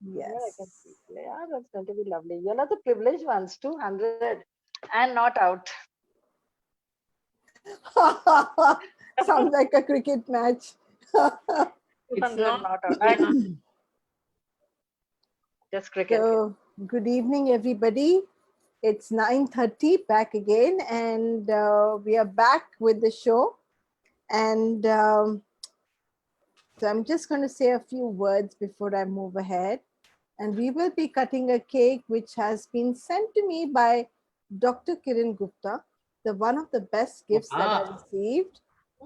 Yeah, I can Yes. see. Yeah, that's going to be lovely. You're not the privileged ones, 200 and not out. Sounds like a cricket match. 200 not out. It's And not. just cricket. So, good evening, everybody. It's 9:30 back again, and we are back with the show. And so, I'm just going to say a few words before I move ahead. And we will be cutting a cake which has been sent to me by Dr. Kiran Gupta, the one of the best gifts that I Wow. received.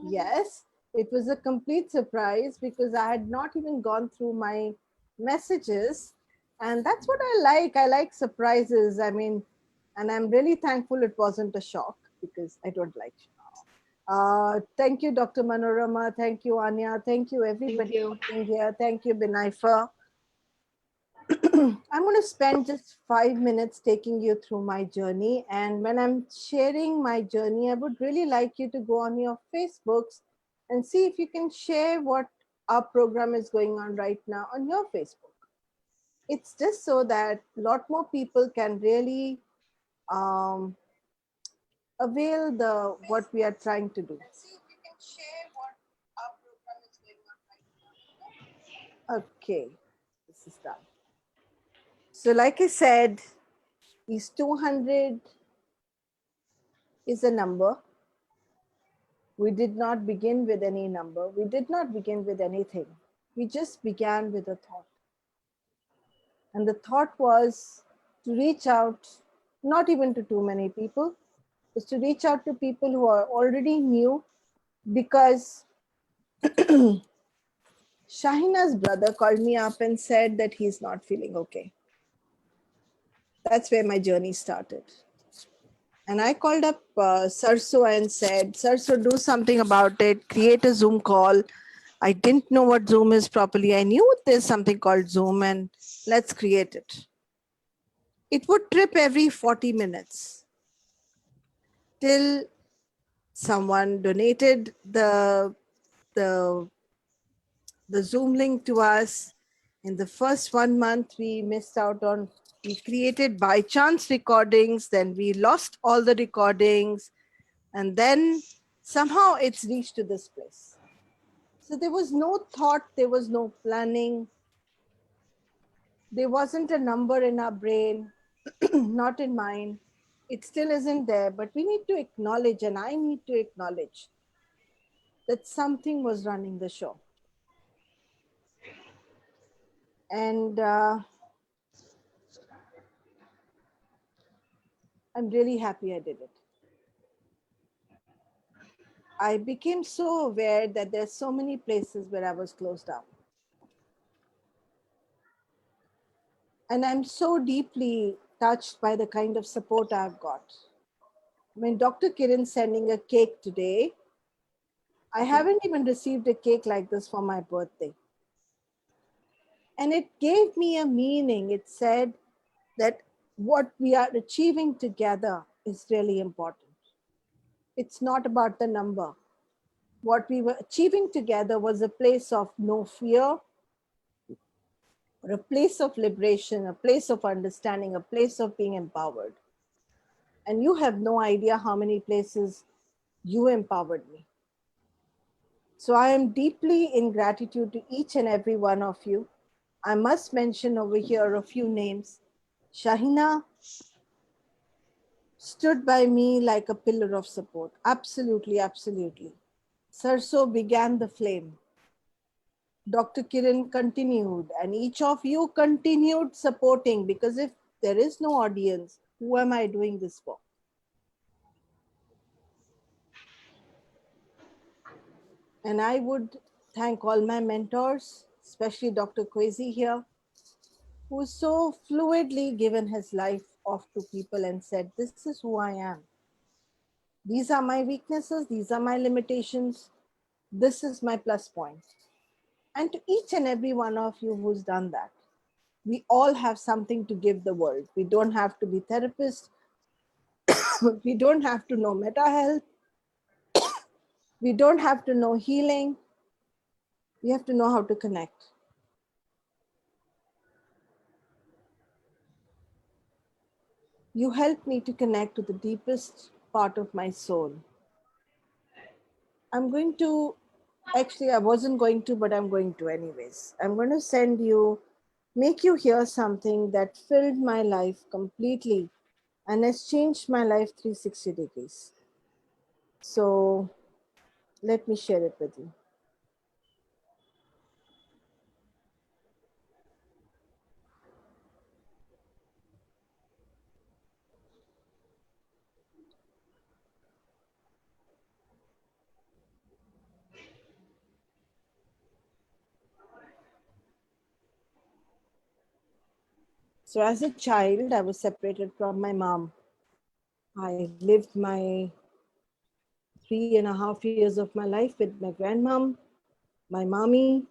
Yes, it was a complete surprise because I had not even gone through my messages. And that's what I like. I like surprises. I mean, and I'm really thankful it wasn't a shock because I don't like shocks. Thank you, Dr. Manorama. Thank you, Anya. Thank you, Thank everybody, for you. being here. Thank you, Binaifa. I'm going to spend just 5 minutes taking you through my journey. And when I'm sharing my journey, I would really like you to go on your Facebooks and see if you can share what our program is going on right now on your Facebook. It's just so that a lot more people can really um, avail the what we are trying to do. And see if you can share what our program is going on right now. Okay, this is done. So, like I said, these 200 is a number. We did not begin with any number. We did not begin with anything. We just began with a thought. And the thought was to reach out, not even to too many people, was to reach out to people who are already new because Shahina's brother called me up and said that he's not feeling okay. That's where my journey started. And I called up Sarso and said, Sarso, do something about it, create a Zoom call. I didn't know what Zoom is properly. I knew there's something called Zoom and let's create it. It would trip every 40 minutes till someone donated the, the Zoom link to us. In the first 1 month, we missed out on, we created by chance recordings, then we lost all the recordings, and then somehow it's reached to this place. So there was no thought, there was no planning, there wasn't a number in our brain, not in mine. It still isn't there, but we need to acknowledge, and I need to acknowledge that something was running the show. And I'm really happy I did it. I became so aware that there's so many places where I was closed down. And I'm so deeply touched by the kind of support I've got. When Dr. Kiran sending a cake today, I haven't even received a cake like this for my birthday. And it gave me a meaning. It said that what we are achieving together is really important. It's not about the number. What we were achieving together was a place of no fear, or a place of liberation, a place of understanding, a place of being empowered. And you have no idea how many places you empowered me. So I am deeply in gratitude to each and every one of you. I must mention over here a few names. Shahina stood by me like a pillar of support. Absolutely, absolutely. Sarso began the flame. Dr. Kiran continued, and each of you continued supporting because if there is no audience, who am I doing this for? And I would thank all my mentors, especially Dr. Kwesi here, who so fluidly given his life off to people and said, this is who I am. These are my weaknesses, these are my limitations, this is my plus point. And to each and every one of you who's done that, we all have something to give the world. We don't have to be therapists, we don't have to know mental health, we don't have to know healing, we have to know how to connect. You help me to connect to the deepest part of my soul. I'm going to, actually, I wasn't going to, but I'm going to anyways. I'm going to send you, make you hear something that filled my life completely and has changed my life 360 degrees. So let me share it with you. So, as a child, I was separated from my mom. I lived my 3.5 years of my life with my grandmom, my mommy,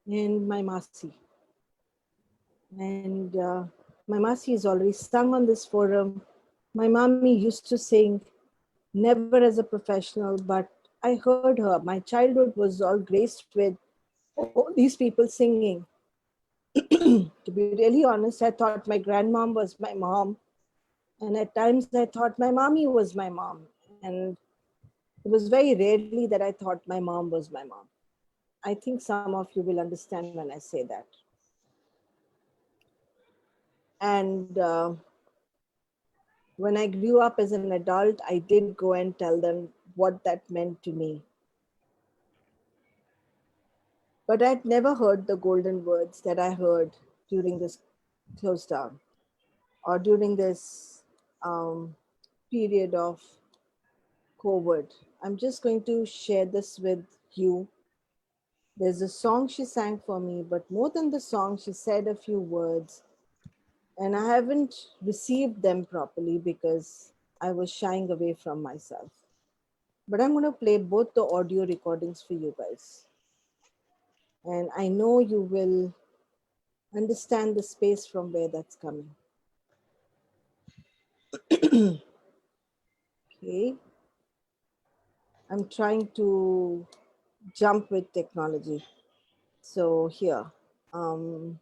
and my masi. And my masi has already sung on this forum. My mommy used to sing, never as a professional, but I heard her. My childhood was all graced with all these people singing. To be really honest, I thought my grandmom was my mom. And at times I thought my mommy was my mom. And it was very rarely that I thought my mom was my mom. I think some of you will understand when I say that. And when I grew up as an adult, I did go and tell them what that meant to me. But I'd never heard the golden words that I heard during this close down or during this period of COVID. I'm just going to share this with you. There's a song she sang for me, but more than the song, she said a few words, and I haven't received them properly because I was shying away from myself. But I'm going to play both the audio recordings for you guys. And I know you will understand the space from where that's coming. Okay. I'm trying to jump with technology. So here. Um,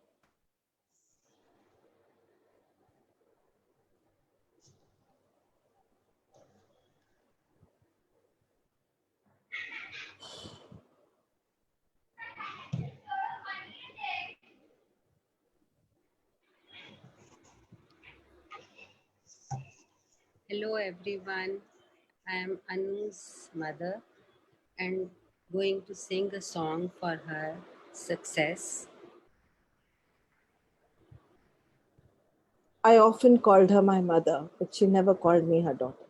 Hello everyone, I am Anu's mother and going to sing a song for her success. I often called her my mother, but she never called me her daughter.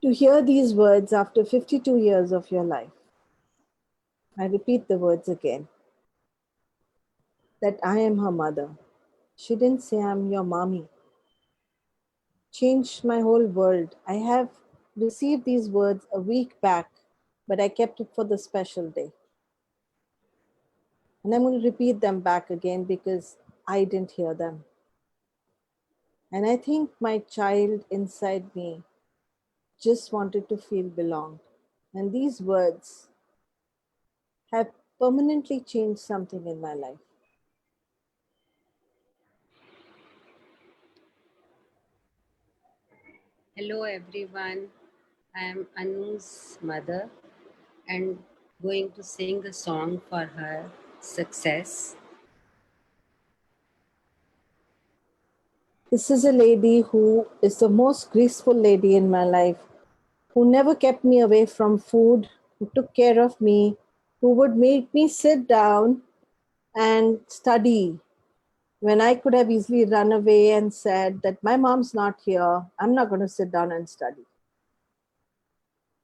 To hear these words after 52 years of your life, I repeat the words again, that I am her mother. She didn't say I'm your mommy. Changed my whole world. I have received these words a week back, but I kept it for the special day. And I'm going to repeat them back again because I didn't hear them. And I think my child inside me just wanted to feel belonged. And these words have permanently changed something in my life. Hello everyone, I am Anu's mother and going to sing a song for her success. This is a lady who is the most graceful lady in my life, who never kept me away from food, who took care of me, who would make me sit down and study when I could have easily run away and said that my mom's not here, I'm not going to sit down and study.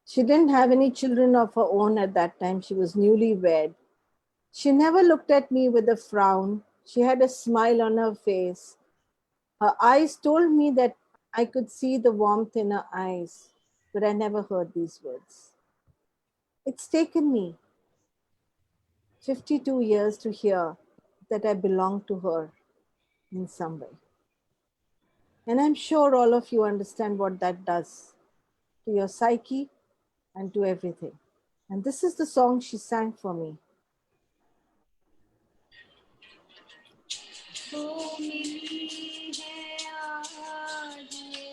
She didn't have any children of her own at that time. She was newlywed. She never looked at me with a frown. She had a smile on her face. Her eyes told me that I could see the warmth in her eyes, but I never heard these words. It's taken me 52 years to hear that I belong to her in some way. And I'm sure all of you understand what that does to your psyche and to everything. And this is the song she sang for me. को मिली है आज ये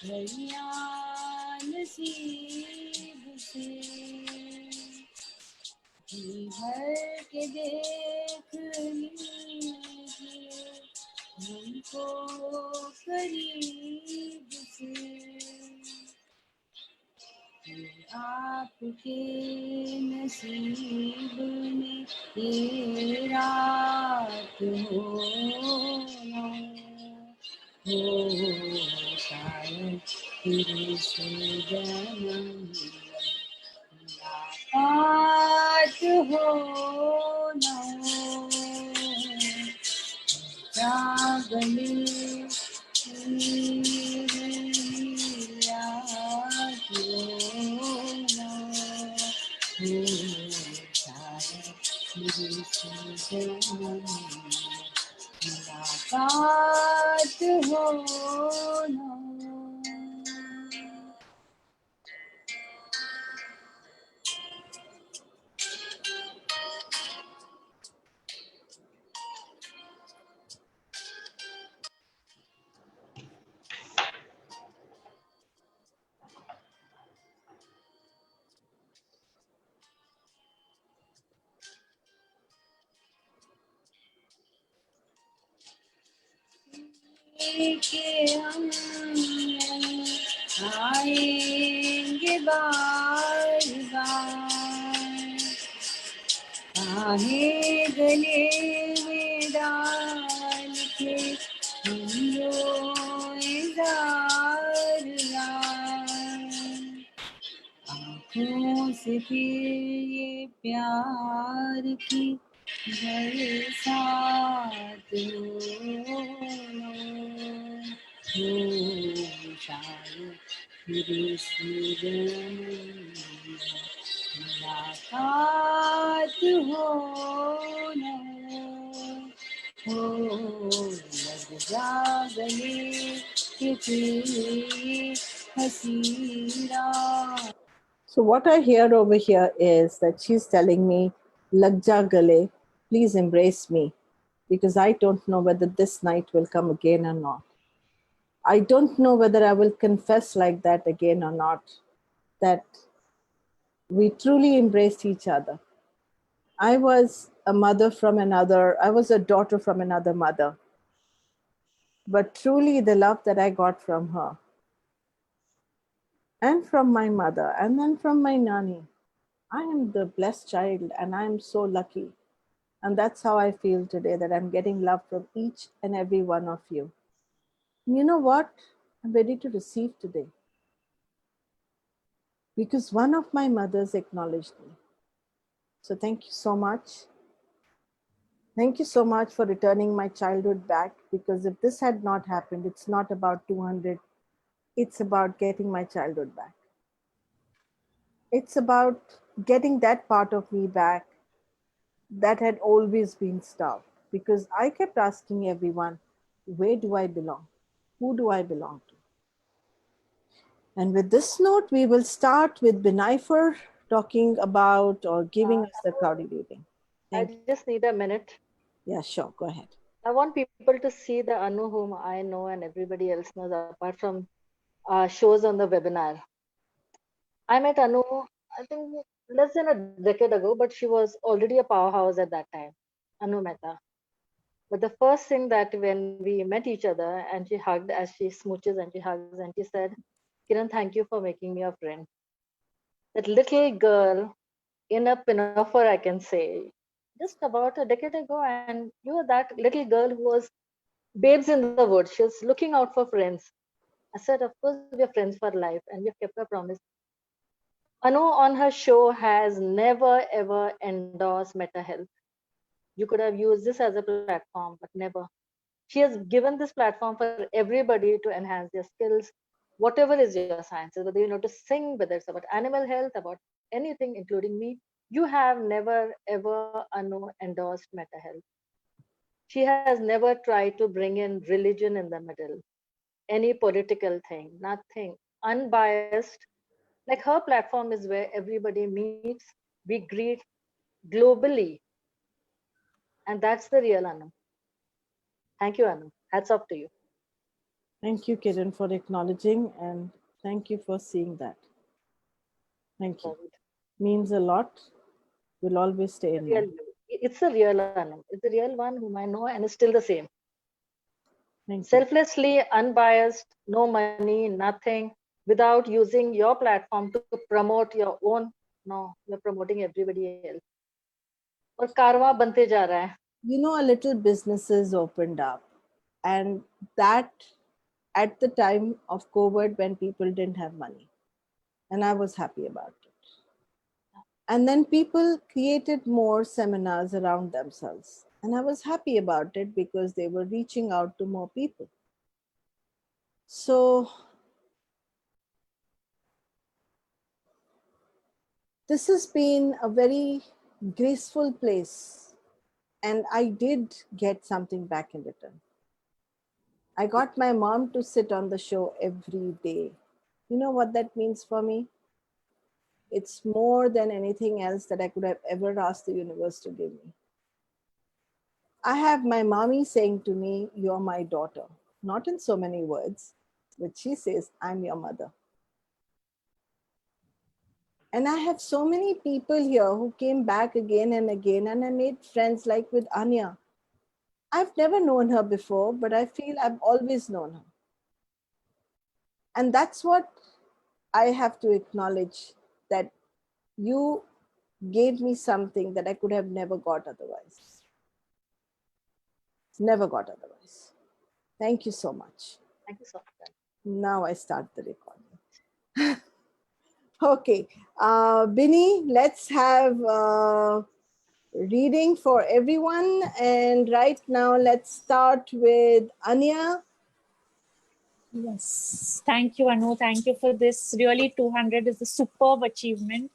घड़ियाँ नसीब से जी भर के देख लीजिए हमको करीब से आपके नसीब में ये रात हो शायद फिर से जन्म मुलाकात हो जागने मुलाकात हो के हम आएंगे बार बार आहे गले में डाल के हम रोएदार आँखों से फिर ये प्यार की बरसात हो शायद फिर मुलाकात हो लग जा गले कितनी हसीरा. So what I hear over here is that she's telling me, Lag ja gale, please embrace me, because I don't know whether this night will come again or not. I don't know whether I will confess like that again or not, that we truly embraced each other. I was a mother from another, I was a daughter from another mother. But truly the love that I got from her and from my mother and then from my nanny, I am the blessed child and I am so lucky. And that's how I feel today, that I'm getting love from each and every one of you. And you know what? I'm ready to receive today. Because one of my mothers acknowledged me. So thank you so much. Thank you so much for returning my childhood back, because if this had not happened, it's not about 200, it's about getting my childhood back. It's about getting that part of me back that had always been starved. Because I kept asking everyone, where do I belong? Who do I belong to? And with this note, we will start with Benifer talking about or giving us the cloudy reading. Thank you. I just need a minute. Yeah, sure. Go ahead. I want people to see the Anu whom I know and everybody else knows, apart from shows on the webinar. I met Anu, I think, less than a decade ago, but she was already a powerhouse at that time, Anu Mehta. But the first thing that when we met each other and she hugged, as she smooches and she hugs and she said, Kiran, thank you for making me a friend. That little girl in a pinafore, I can say, just about a decade ago, and you were that little girl who was babes in the woods. She was looking out for friends. I said, of course, we are friends for life, and we have kept our promise. Anu on her show has never ever endorsed mental health. You could have used this as a platform, but never. She has given this platform for everybody to enhance their skills, whatever is your sciences, whether you know to sing, whether it's about animal health, about anything, including me. You have never ever endorsed mental health. She has never tried to bring in religion in the middle, any political thing, nothing. Unbiased. Like her platform is where everybody meets, we greet globally. And that's the real Anu. Thank you, Anu. Hats off to you. Thank you, Kiran, for acknowledging, and thank you for seeing that. Thank you. Means a lot. Will always stay in Real mind. you. It's a real Anu. It's the real one whom I know and is still the same. Thank you. Selflessly, unbiased, no money, nothing, without using your platform to promote your own. No, you're promoting everybody else. और कारवां बनते जा रहा है. You know, a little businesses opened up, and that at the time of COVID when people didn't have money, and I was happy about it. And then people created more seminars around themselves, and I was happy about it because they were reaching out to more people. So this has been a very graceful place, and I did get something back in return. I got my mom to sit on the show every day. You know what that means for me? It's more than anything else that I could have ever asked the universe to give me. I have my mommy saying to me, "You're my daughter." Not in so many words, but she says, "I'm your mother." And I have so many people here who came back again and again, and I made friends like with Anya. I've never known her before, but I feel I've always known her. And that's what I have to acknowledge, that you gave me something that I could have never got otherwise. Never got otherwise. Thank you so much. Thank you so much. Now I start the recording. Okay, Binny, let's have reading for everyone. And right now, let's start with Anya. Yes, thank you, Anu. Thank you for this. Really, 200 is a superb achievement.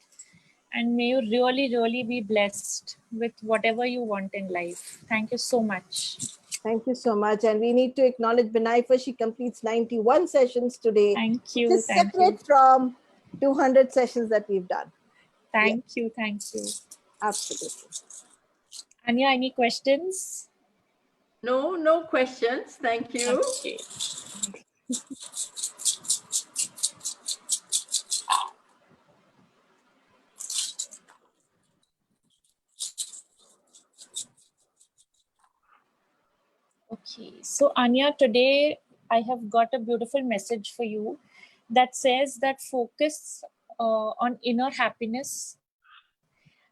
And may you really, really be blessed with whatever you want in life. Thank you so much. Thank you so much. And we need to acknowledge Binaifa. She completes 91 sessions today, Thank which you. is Thank separate you. from 200 sessions that we've done. Thank you. Thank you. Absolutely. Anya, any questions? No, no questions. Thank you. Okay. Okay, so Anya, today I have got a beautiful message for you that says that focus on inner happiness,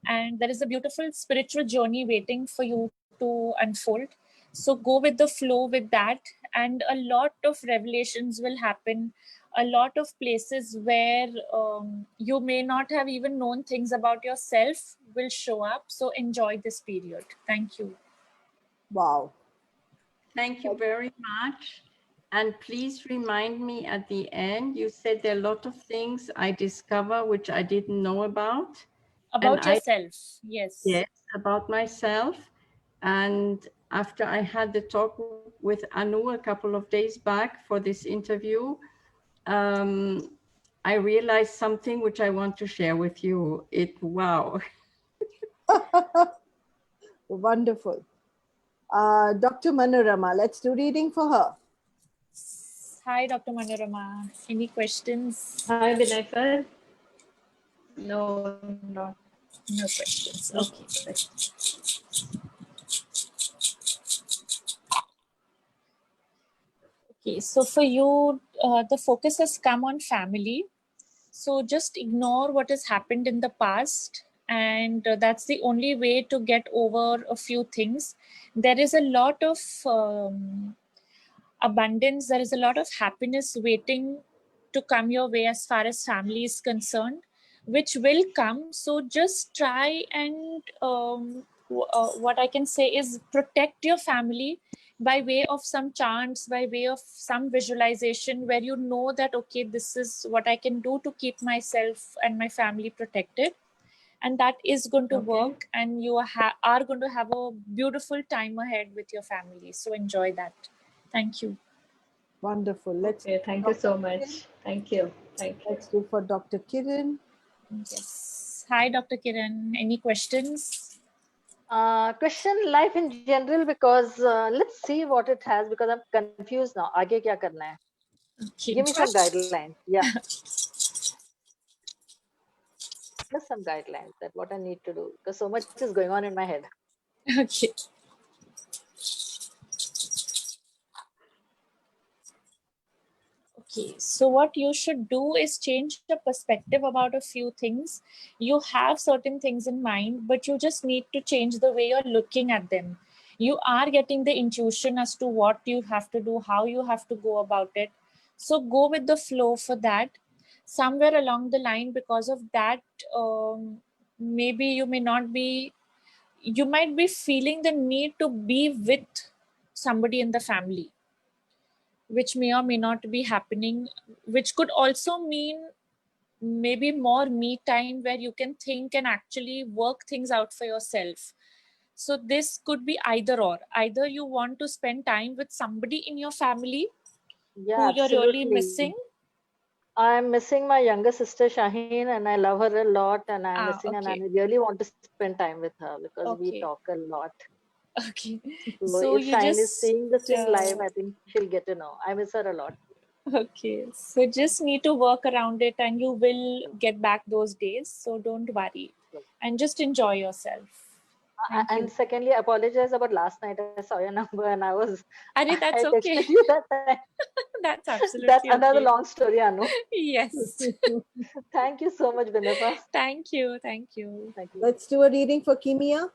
and there is a beautiful spiritual journey waiting for you to unfold. So go with the flow with that, and a lot of revelations will happen. A lot of places where you may not have even known things about yourself will show up. So enjoy this period. Thank you. Wow. Thank you very much. And please remind me at the end, you said there are a lot of things I discover which I didn't know about. About yourself, yes. Yes, about myself. And after I had the talk with Anu a couple of days back for this interview, I realized something which I want to share with you. Wow. Wonderful. Dr. Manorama, let's do reading for her. Hi, Dr. Manorama. Any questions? Hi, Binayfar. No, not. No questions. No Okay. Okay, so for you, the focus has come on family. So just ignore what has happened in the past. And that's the only way to get over a few things. There is a lot of abundance, there is a lot of happiness waiting to come your way as far as family is concerned, which will come. So just try and what I can say is protect your family by way of some chants, by way of some visualization where you know that, okay, this is what I can do to keep myself and my family protected. And that is going to work, and you are going to have a beautiful time ahead with your family. So enjoy that. Thank you. Wonderful. Let's thank you so much. Thank you. Thank you. Let's do for Dr. Kiran. Yes. Hi, Dr. Kiran. Any questions? Question life in general, because let's see what it has, because I'm confused now. आगे क्या करना है? Okay. Give me some guidelines. Yeah, just some guidelines that what I need to do, because so much is going on in my head. Okay. Okay, so what you should do is change your perspective about a few things. You have certain things in mind, but you just need to change the way you're looking at them. You are getting the intuition as to what you have to do, how you have to go about it. So go with the flow for that. Somewhere along the line, because of that, maybe you might be feeling the need to be with somebody in the family, which may or may not be happening, which could also mean maybe more me time where you can think and actually work things out for yourself. So this could be either or. Either you want to spend time with somebody in your family Yeah, who you're really absolutely. missing. I'm missing my younger sister Shaheen, and I love her a lot, and I'm missing, and I Okay. really want to spend time with her because we Okay. talk a lot. Okay. So So if you Shaheen is just seeing this thing live, I think she'll get to know. I miss her a lot. okay. So just need to work around it and you will get back those days. So don't worry. And just enjoy yourself. Thank And you. secondly, apologize about last night. I saw your number and Ari, I that's texted okay. you that time. That's That's absolutely another okay. long story, Anu. Yes. Thank you so much, Binepa. Thank you. Thank you. Thank you. Let's do a reading for Kimia.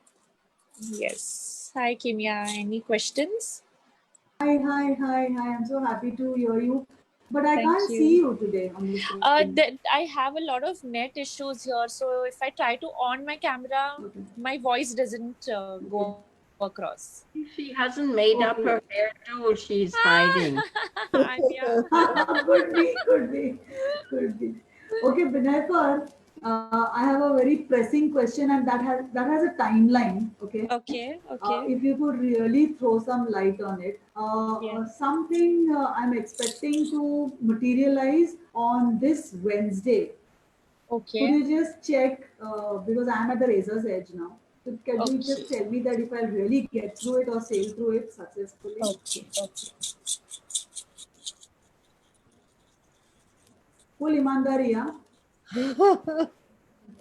Yes. Hi, Kimia. Any questions? Hi. I'm so happy to hear you. But I Thank can't see you. you today on the screen. I have a lot of net issues here. So if I try to on my camera, Okay. my voice doesn't go across. She hasn't made up her hair too. She's hiding. Yeah. Could be. Okay, Binay, I have a very pressing question, and that has a timeline. Okay. Okay. Okay. If you could really throw some light on it, Yeah. something I'm expecting to materialize on this Wednesday. Could Okay. you just check, because I'm at the razor's edge now. So can you Okay. just tell me that if I really get through it or sail through it successfully? Okay. Okay. Full imandari, yeah?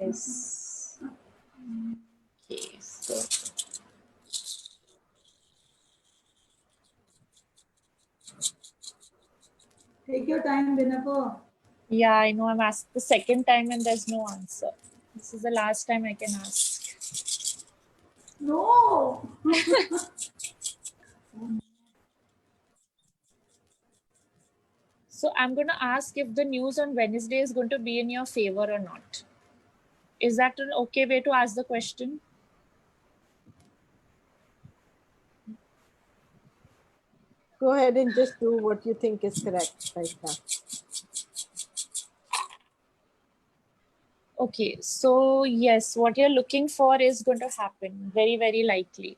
Yes. Okay. So Take your time, Binapur. yeah, I know I'm asked the second time and there's no answer. This is the last time I can ask. No! So I'm going to ask if the news on Wednesday is going to be in your favor or not. Is that an okay way to ask the question? Go ahead and just do what you think is correct right now. Okay, so yes, what you're looking for is going to happen. Very, very likely.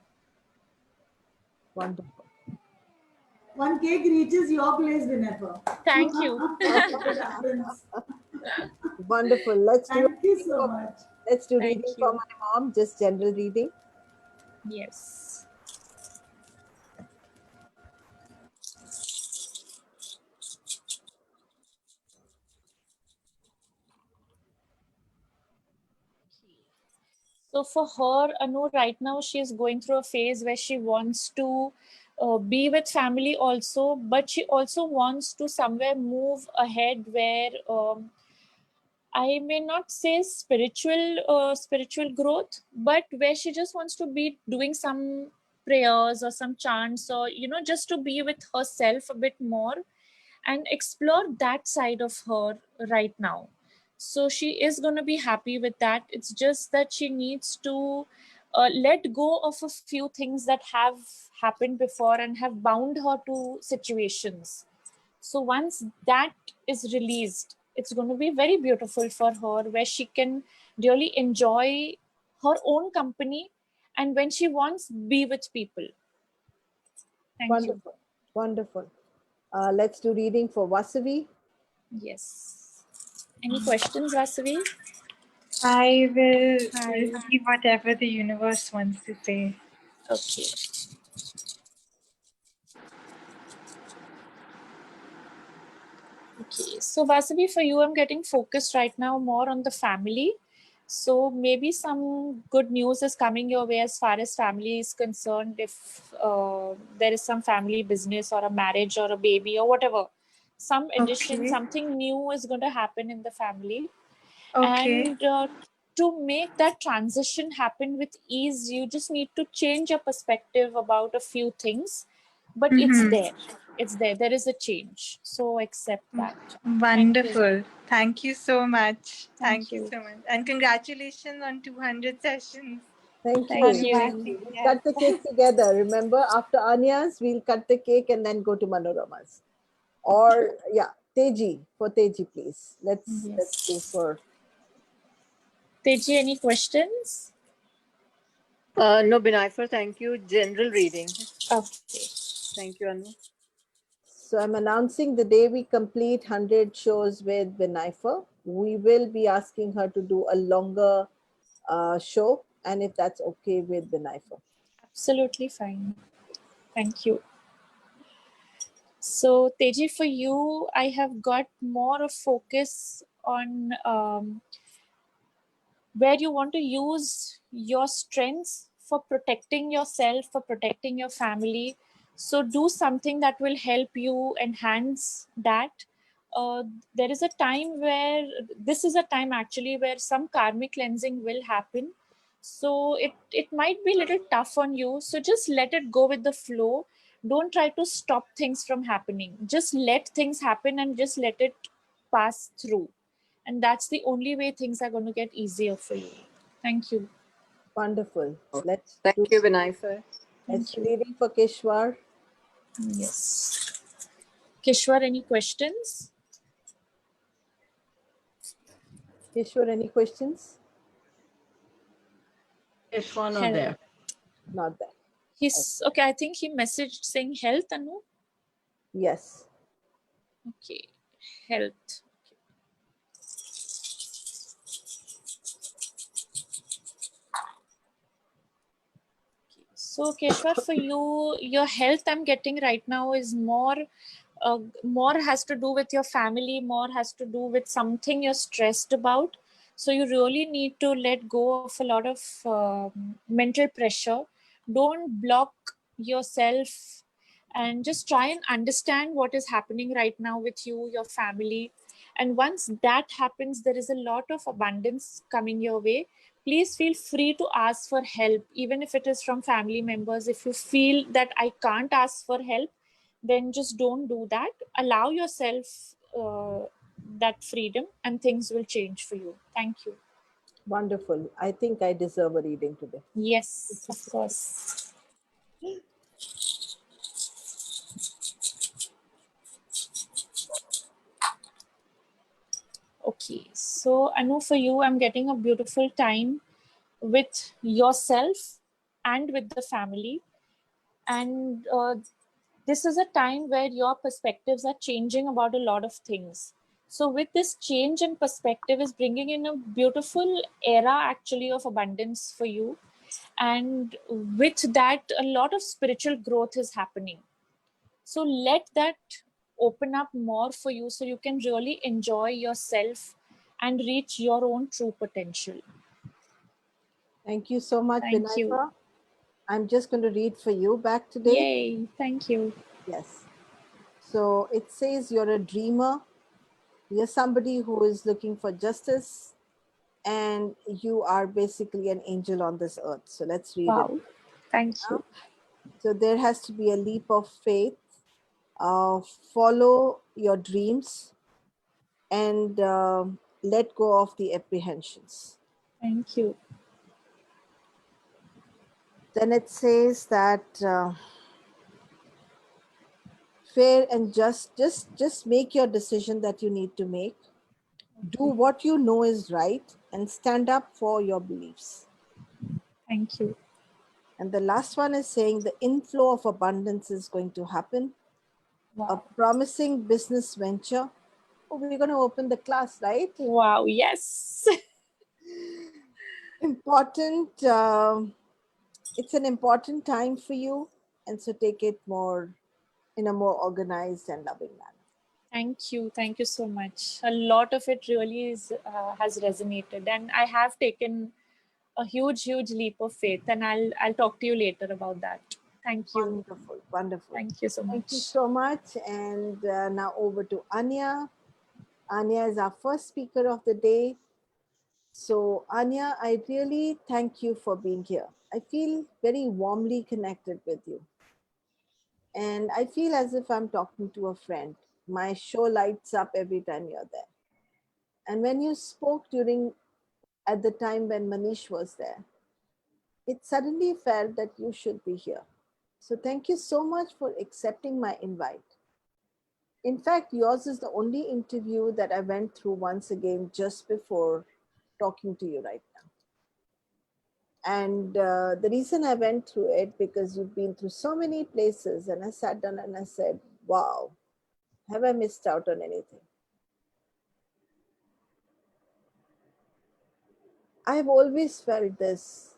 Wonderful. One cake reaches your place, Binapur. Thank you. If it happens. Wonderful. Let's do Thank you so much. Thank reading for you. my mom, just general reading. Yes. So for her, Anu, right now she's going through a phase where she wants to be with family also, but she also wants to somewhere move ahead where I may not say spiritual growth, but where she just wants to be doing some prayers or some chants, or just to be with herself a bit more and explore that side of her right now. So she is going to be happy with that. It's just that she needs to let go of a few things that have happened before and have bound her to situations. So once that is released, it's going to be very beautiful for her, where she can really enjoy her own company and when she wants, be with people. Thank you. Wonderful. Wonderful. Let's do reading for Vasavi. Yes. Any questions, Vasavi? I will receive whatever the universe wants to say. Okay. Okay, so Vasavi, for you, I'm getting focused right now more on the family. So maybe some good news is coming your way as far as family is concerned. If there is some family business or a marriage or a baby or whatever, some addition, Okay. something new is going to happen in the family. Okay. And to make that transition happen with ease, you just need to change your perspective about a few things. But it's there. It's there. There is a change. So accept that. Thank you. Wonderful. Thank you so much. Thank Thank you you. so much. And congratulations on 200 sessions. Thank Thank you. you. Anupati. We'll Yes. cut the cake together. Remember, after Anya's, we'll cut the cake and then go to Manorama's. Or yeah, Teji, for Teji, please. Let's do Yes. for Teji, any questions? No, Binayfer, thank you. General reading. Okay. Thank you, Anu. So I'm announcing the day we complete 100 shows with Binayfer, we will be asking her to do a longer show, and if that's okay with Binayfer. Absolutely fine. Thank you. So, Teji, for you, I have got more of focus on where you want to use your strengths for protecting yourself, for protecting your family. So, do something that will help you enhance that. Uh, there is a time where this is a time actually where some karmic cleansing will happen. So it might be a little tough on you. So just let it go with the flow. Don't try to stop things from happening. Just let things happen and just let it pass through. And that's the only way things are going to get easier for you. Thank you. Wonderful. Let's Thank do you, Binayfer. let's Thank do you. reading for Kishwar. Yes. Kishwar, any questions? Kishwar, any questions? There's one not Health. there. Not that. He's okay. I think he messaged saying health, Anu. Yes. Okay. Health. So, Keshwar, for you, your health I'm getting right now is more has to do with your family, more has to do with something you're stressed about. So, you really need to let go of a lot of mental pressure. Don't block yourself and just try and understand what is happening right now with you, your family. And once that happens, there is a lot of abundance coming your way. Please feel free to ask for help, even if it is from family members. If you feel that I can't ask for help, then just don't do that. Allow yourself that freedom, and things will change for you. Thank you. Wonderful. I think I deserve a reading today. Yes, of course. Okay, so Anu, for you, I'm getting a beautiful time with yourself and with the family. And this is a time where your perspectives are changing about a lot of things. So with this change in perspective is bringing in a beautiful era actually of abundance for you. And with that, a lot of spiritual growth is happening. So let that open up more for you so you can really enjoy yourself and reach your own true potential. Thank you so much, Thank you. Binayfer. I'm just going to read for you back today. Yay, thank you. Yes. So it says you're a dreamer. You're somebody who is looking for justice, and you are basically an angel on this earth. So let's read it. Wow, thank you. So there has to be a leap of faith. Follow your dreams and let go of the apprehensions. Thank you. Then it says that fair and just make your decision that you need to make. Do what you know is right and stand up for your beliefs. Thank you. And the last one is saying the inflow of abundance is going to happen. Wow. A promising business venture. Oh, we're going to open the class, right? Wow, yes. Important. It's an important time for you, and so take it more in a more organized and loving manner. Thank you so much. A lot of it really has resonated, and I have taken a huge leap of faith, and I'll talk to you later about that. Thank you. Wonderful, wonderful. Thank you so Thank you much. so much. And now over to Anya. Anya is our first speaker of the day. So, Anya, I really thank you for being here. I feel very warmly connected with you. And I feel as if I'm talking to a friend. My show lights up every time you're there. And when you spoke during at the time when Manish was there, it suddenly felt that you should be here. So thank you so much for accepting my invite. In fact, yours is the only interview that I went through once again just before talking to you right now. And the reason I went through it because you've been through so many places, and I sat down and I said, wow, have I missed out on anything? I've always felt this.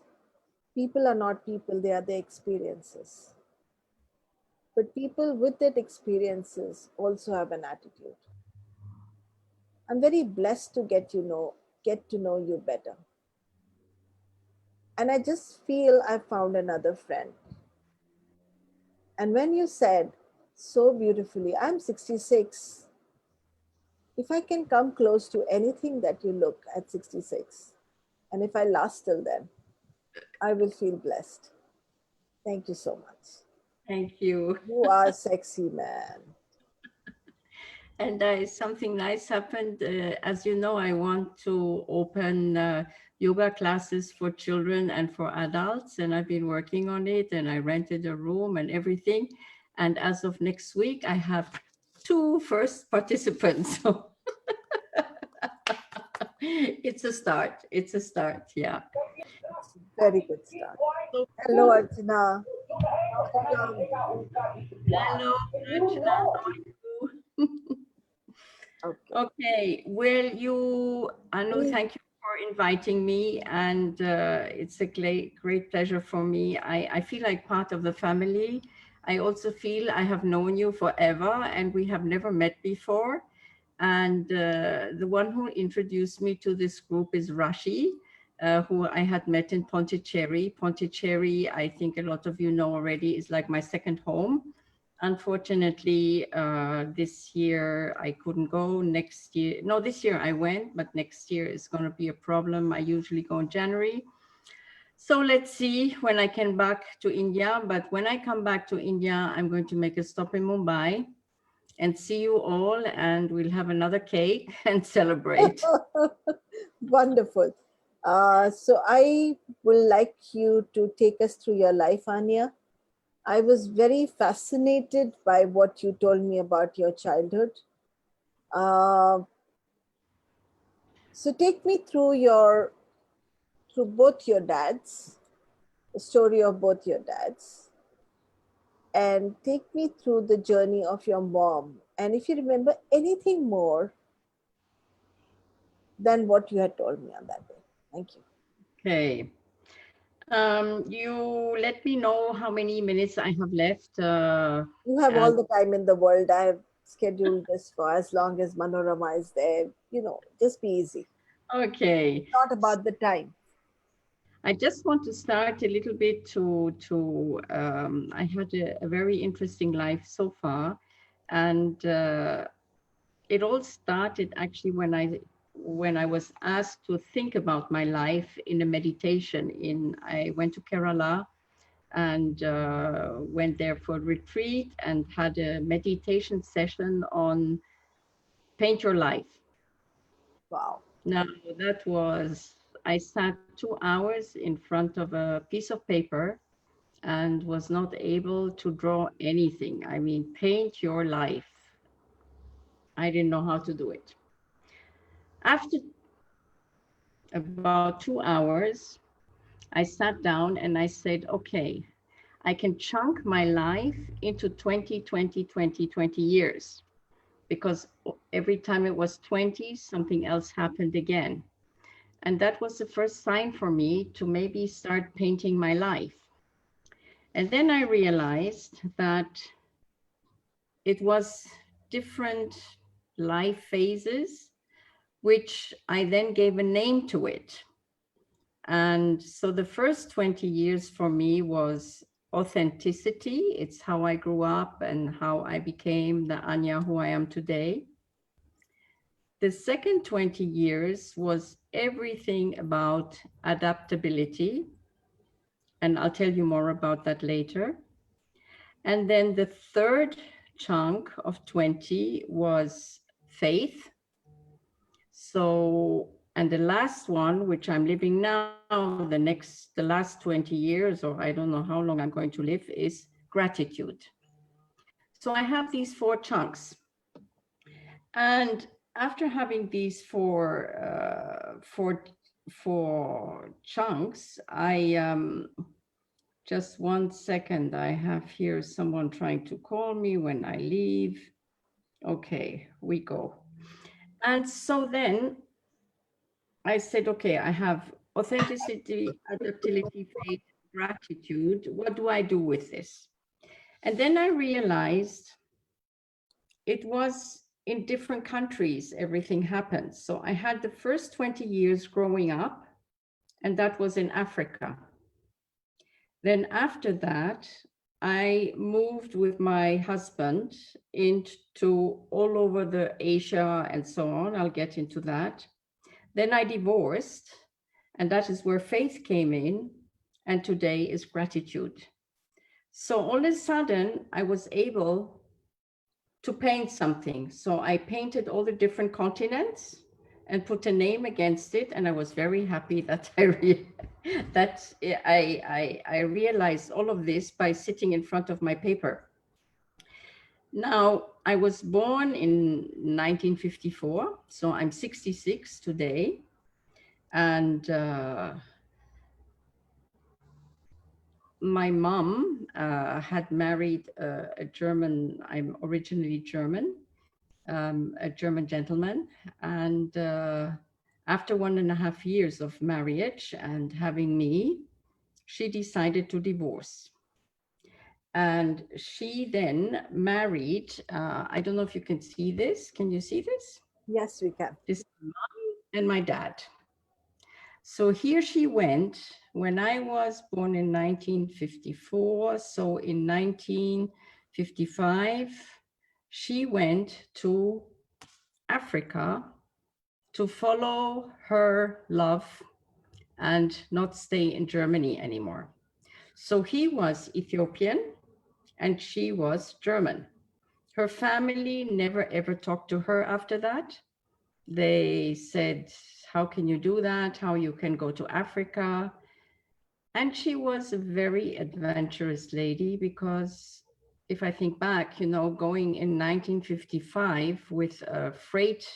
People are not people, they are their experiences. But people with that experiences also have an attitude. I'm very blessed to get to know you better. And I just feel I found another friend. And when you said so beautifully, I'm 66. If I can come close to anything that you look at 66, and if I last till then, I will feel blessed. Thank you so much. Thank you. You are sexy, man. And something nice happened. As you know, I want to open yoga classes for children and for adults, and I've been working on it, and I rented a room and everything. And as of next week, I have 2 first participants. So it's a start. It's a start. Yeah. Very good start. Hello, Archana. Welcome. Hello, Rachna. How are you? Okay. Okay, well, Anu, thank you for inviting me, and it's a great pleasure for me. I feel like part of the family. I also feel I have known you forever, and we have never met before. And the one who introduced me to this group is Rashi, who I had met in Pondicherry. Pondicherry, I think a lot of you know already, is like my second home. Unfortunately, this year I couldn't go. Next year, no, this year I went, but next year is going to be a problem. I usually go in January. So let's see when I can back to India. But when I come back to India, I'm going to make a stop in Mumbai and see you all, and we'll have another cake and celebrate. Wonderful. So I would like you to take us through your life, Anya. I was very fascinated by what you told me about your childhood. Uh, so take me through both your dads, the story of both your dads, and take me through the journey of your mom. And if you remember anything more than what you had told me on that day. Thank you. Okay. You let me know how many minutes I have left. You have all And the time in the world. I have scheduled this for as long as Manorama is there. Just be easy. okay. It's not about the time. I just want to start a little bit I had a very interesting life so far, and it all started actually when I was asked to think about my life in a meditation. I went to Kerala and went there for a retreat and had a meditation session on paint your life. Wow. Now I sat 2 hours in front of a piece of paper and was not able to draw anything. I mean, paint your life. I didn't know how to do it. After about 2 hours, I sat down and I said, okay, I can chunk my life into 20, 20, 20, 20 years, because every time it was 20, something else happened again. And that was the first sign for me to maybe start painting my life. And then I realized that it was different life phases, which I then gave a name to it. And so the first 20 years for me was authenticity. It's how I grew up and how I became the Anya who I am today. The second 20 years was everything about adaptability. And I'll tell you more about that later. And then the third chunk of 20 was faith. So, and the last one, which I'm living now, the last 20 years, or I don't know how long I'm going to live, is gratitude. So I have these 4 chunks. And after having these four chunks, just 1 second, I have here someone trying to call me when I leave. Okay, we go. And so then I said, okay, I have authenticity, adaptability, faith, gratitude. What do I do with this? And then I realized it was in different countries, everything happened. So I had the first 20 years growing up, and that was in Africa. Then after that, I moved with my husband into all over the Asia and so on. I'll get into that. Then I divorced, and that is where faith came in, and today is gratitude. So all of a sudden, I was able to paint something. So I painted all the different continents and put a name against it, and I was very happy that I realized all of this by sitting in front of my paper. Now, I was born in 1954, so I'm 66 today, and my mom had married a German, I'm originally German, a German gentleman. And after 1.5 years of marriage and having me, she decided to divorce. And she then married, I don't know if you can see this. Can you see this? Yes, we can. This is my mom and my dad. So here she went when I was born in 1954. So in 1955, she went to Africa to follow her love and not stay in Germany anymore. So he was Ethiopian and she was German. Her family never ever talked to her after that. They said, how can you do that? How you can go to Africa? And she was a very adventurous lady because if I think back, you know, going in 1955 with a freight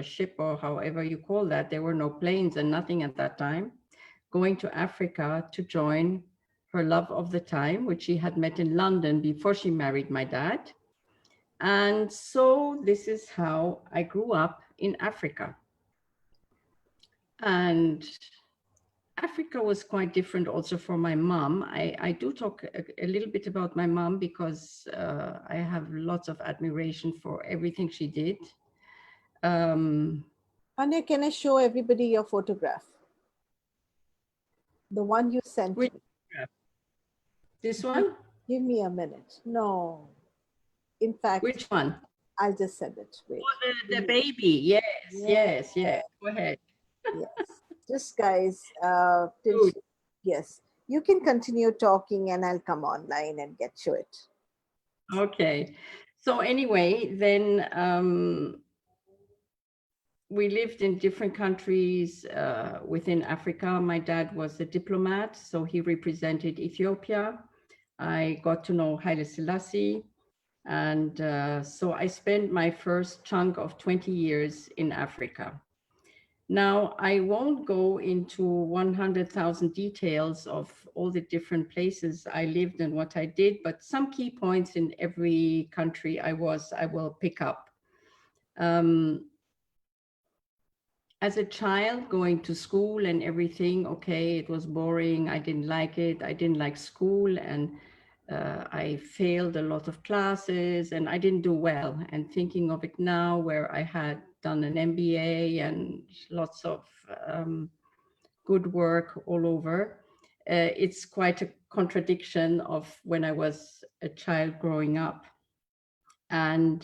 ship or however you call that, there were no planes and nothing at that time, going to Africa to join her love of the time, which she had met in London before she married my dad. And so this is how I grew up in Africa. And Africa was quite different also for my mom. I do talk a little bit about my mom because I have lots of admiration for everything she did. Anya, can I show everybody your photograph? The one you sent me. This one? Give me a minute. No. In fact, which one? I'll just send it. Wait. Oh, the baby. Yes. Go ahead. Yes. Just guys, yes, you can continue talking and I'll come online and get to it. Okay. So anyway, then we lived in different countries within Africa. My dad was a diplomat, so he represented Ethiopia. I got to know Haile Selassie. And so I spent my first chunk of 20 years in Africa. Now, I won't go into 100,000 details of all the different places I lived and what I did, but some key points in every country I will pick up. And as a child going to school and everything, okay, it was boring. I didn't like it. I didn't like school, and I failed a lot of classes and I didn't do well. And thinking of it now, where I had done an MBA and lots of good work all over, it's quite a contradiction of when I was a child growing up. And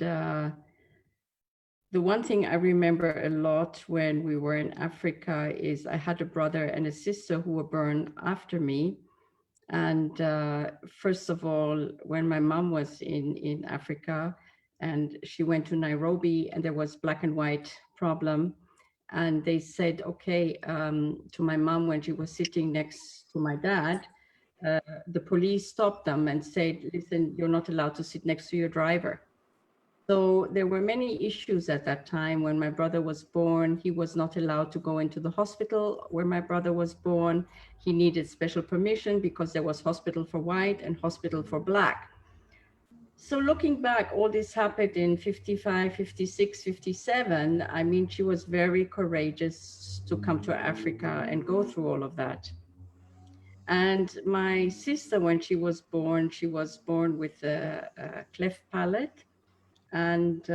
the one thing I remember a lot when we were in Africa is I had a brother and a sister who were born after me. And first of all, when my mom was in Africa and she went to Nairobi and there was black and white problem. And they said, okay, to my mom when she was sitting next to my dad, the police stopped them and said, listen, you're not allowed to sit next to your driver. So there were many issues at that time. When my brother was born, he was not allowed to go into the hospital where my brother was born. He needed special permission because there was hospital for white and hospital for black. So looking back, all this happened in 55, 56, 57. I mean, she was very courageous to come to Africa and go through all of that. And my sister, when she was born with a cleft palate. And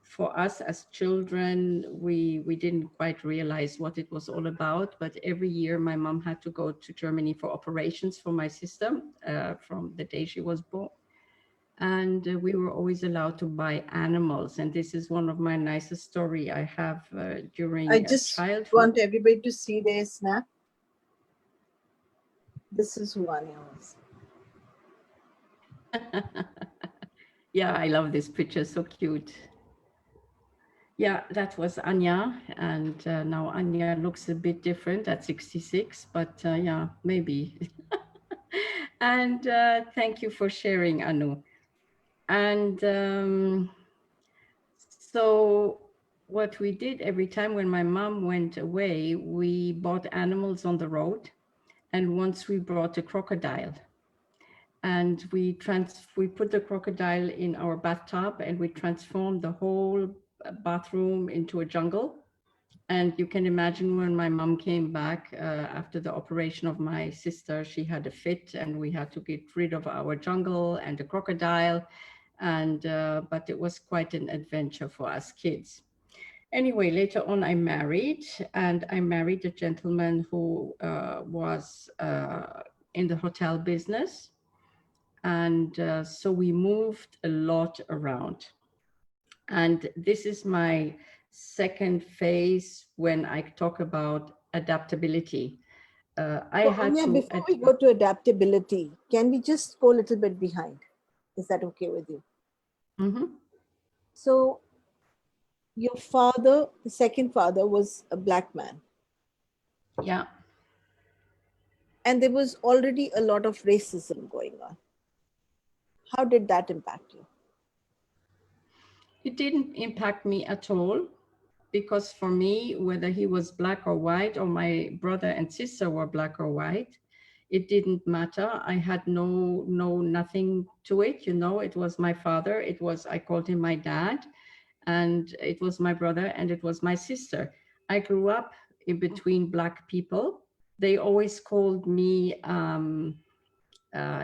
for us as children, we didn't quite realize what it was all about. But every year my mom had to go to Germany for operations for my sister from the day she was born. And we were always allowed to buy animals. And this is one of my nicest story I have during I just childhood. want everybody to see their snap. This is who Anya was. Yeah, I love this picture, so cute. Yeah, that was Anya, and now Anya looks a bit different at 66, but yeah, maybe. And thank you for sharing, Anu. And so what we did every time when my mom went away, we bought animals on the road. And once we brought a crocodile. And we put the crocodile in our bathtub and we transformed the whole bathroom into a jungle. And you can imagine when my mom came back after the operation of my sister, she had a fit and we had to get rid of our jungle and the crocodile. And but it was quite an adventure for us kids. Anyway, later on I married, and I married a gentleman who was in the hotel business. And so we moved a lot around. And this is my second phase when I talk about adaptability. Before we go to adaptability, can we just go a little bit behind? Is that okay with you? Mm-hmm. So your father, the second father, was a black man. Yeah. And there was already a lot of racism going on. How did that impact you? It didn't impact me at all, because for me, whether he was black or white, or my brother and sister were black or white, it didn't matter. I had nothing to it, you know. It was my father. I called him my dad, and it was my brother, and it was my sister. I grew up in between black people. They always called me,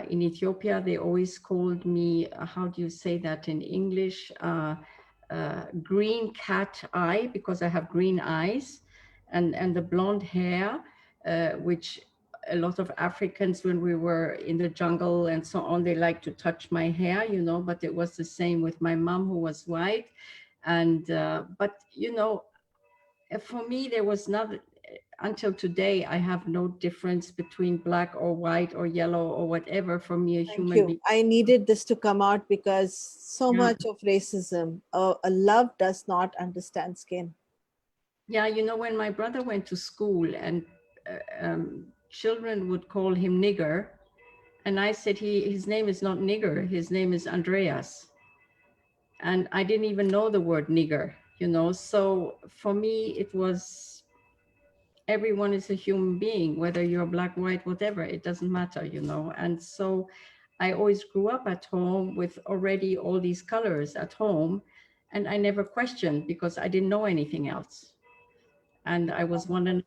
in Ethiopia, they always called me, how do you say that in English? Green cat eye, because I have green eyes, and the blonde hair, which a lot of Africans, when we were in the jungle and so on, they like to touch my hair, you know, but it was the same with my mom, who was white. And, but, you know, for me, there was not, until today, I have no difference between black or white or yellow or whatever. For me, a human being. I needed this to come out because so much of racism, a love does not understand skin. Yeah, you know, when my brother went to school and children would call him nigger, and I said, his name is not nigger, his name is Andreas. And I didn't even know the word nigger, you know. So for me, it was, everyone is a human being, whether you're black, white, whatever, it doesn't matter, you know. And so I always grew up at home with already all these colors at home, and I never questioned because I didn't know anything else. And I was 1.5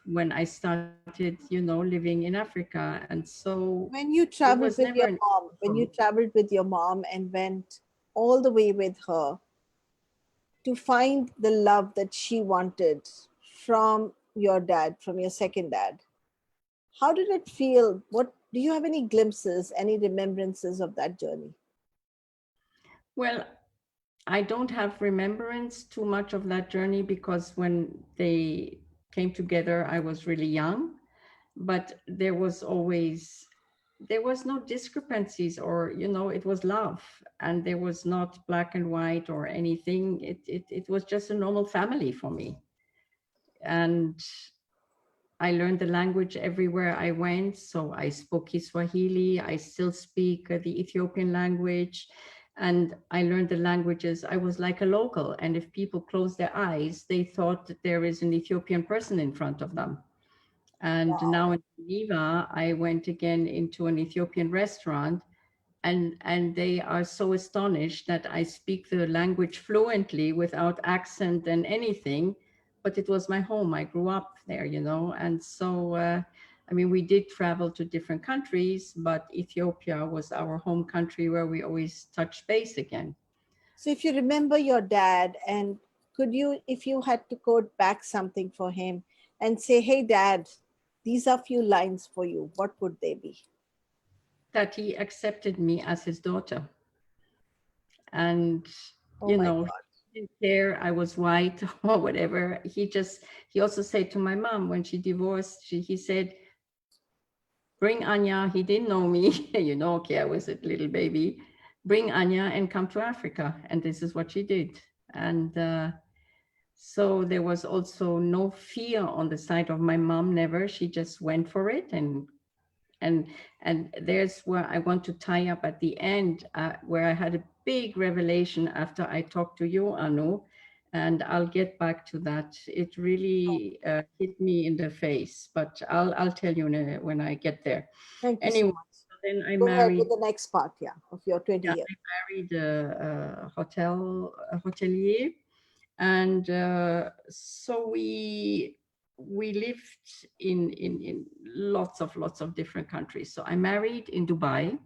when I started, living in Africa. And so When you it was traveled with never your an mom, when you traveled with your mom and went all the way with her to find the love that she wanted from your dad, from your second dad, how did it feel? What do you have any glimpses, any remembrances of that journey? Well, I don't have remembrance too much of that journey because when they came together, I was really young. But there was no discrepancies, or it was love, and there was not black and white or anything. It was just a normal family for me. And I learned the language everywhere I went. So I spoke Kiswahili. I still speak the Ethiopian language. And I learned the languages. I was like a local. And if people closed their eyes, they thought that there is an Ethiopian person in front of them. And now in Geneva, I went again into an Ethiopian restaurant, and they are so astonished that I speak the language fluently without accent and anything. But it was my home. I grew up there, and so I mean, we did travel to different countries, but Ethiopia was our home country where we always touched base again. So, if you remember your dad, and could you, if you had to quote back something for him and say, "Hey, Dad, these are few lines for you," what would they be? That he accepted me as his daughter. And, Oh my God. he didn't care I was white or whatever. He also said to my mom when she divorced, he said, bring Anya. He didn't know me, okay, I was a little baby. Bring Anya and come to Africa. And this is what she did. And so there was also no fear on the side of my mom, never. She just went for it. And there's where I want to tie up at the end, where I had a big revelation after I talked to you, Anu, and I'll get back to that. It really hit me in the face, but I'll tell you when I get there. Thank you so Anyway, much. then I Go ahead with married. the next part, of your 20 Yeah, years. I married a hotelier, and so we lived in lots of different countries. So I married in Dubai,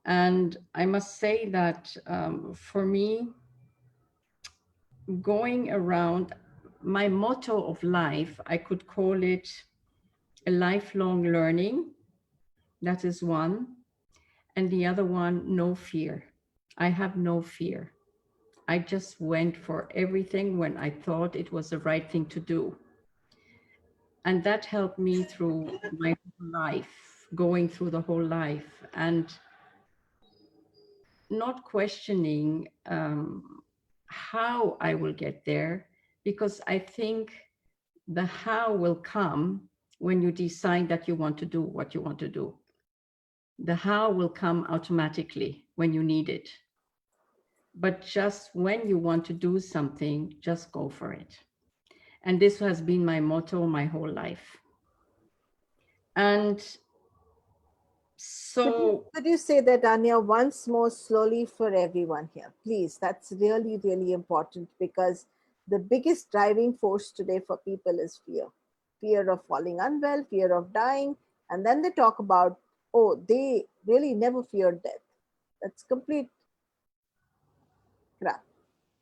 and I must say that for me, going around, my motto of life, I could call it a lifelong learning. That is one. And the other one, no fear. I have no fear. I just went for everything when I thought it was the right thing to do. And that helped me through my whole life, going through the whole life, and not questioning how I will get there, because I think the how will come when you decide that you want to do what you want to do. The how will come automatically when you need it. But just when you want to do something, just go for it. And this has been my motto my whole life. And so Could you say that, Anya, once more slowly for everyone here, please? That's really, really important, because the biggest driving force today for people is fear. Fear of falling unwell, fear of dying. And then they talk about, oh, they really never feared death. That's complete crap.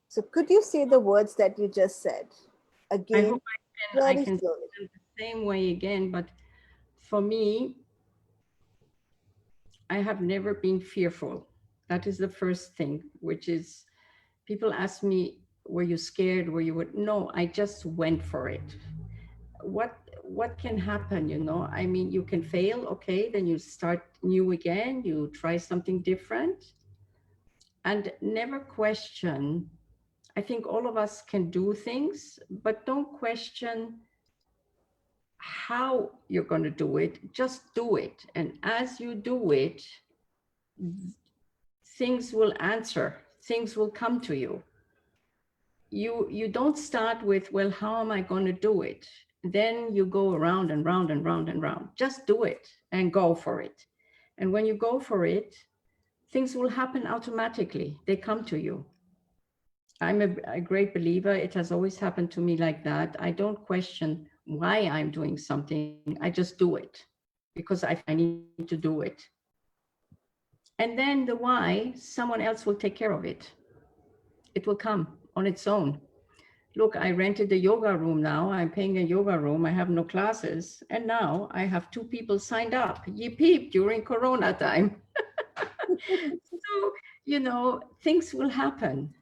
So, could you say the words that you just said I again, hope I very can slowly? say it the same way again, but for me, I have never been fearful. That is the first thing, which is, people ask me, were you scared? Were you, no, I just went for it. What can happen, I mean, you can fail, okay, then you start new again, you try something different, and never question. I think all of us can do things, but don't question how you're going to do it. Just do it. And as you do it, things will answer, things will come to you. You don't start with, well, how am I going to do it? Then you go around and round and round and round. Just do it and go for it. And when you go for it, things will happen automatically. They come to you. I'm a great believer. It has always happened to me like that. I don't question why I'm doing something. I just do it because I feel I need to do it. And then the why, someone else will take care of it. It will come on its own. Look, I rented a yoga room now. I'm paying a yoga room. I have no classes. And now I have 2 people signed up. Yip yip during Corona time. So, things will happen.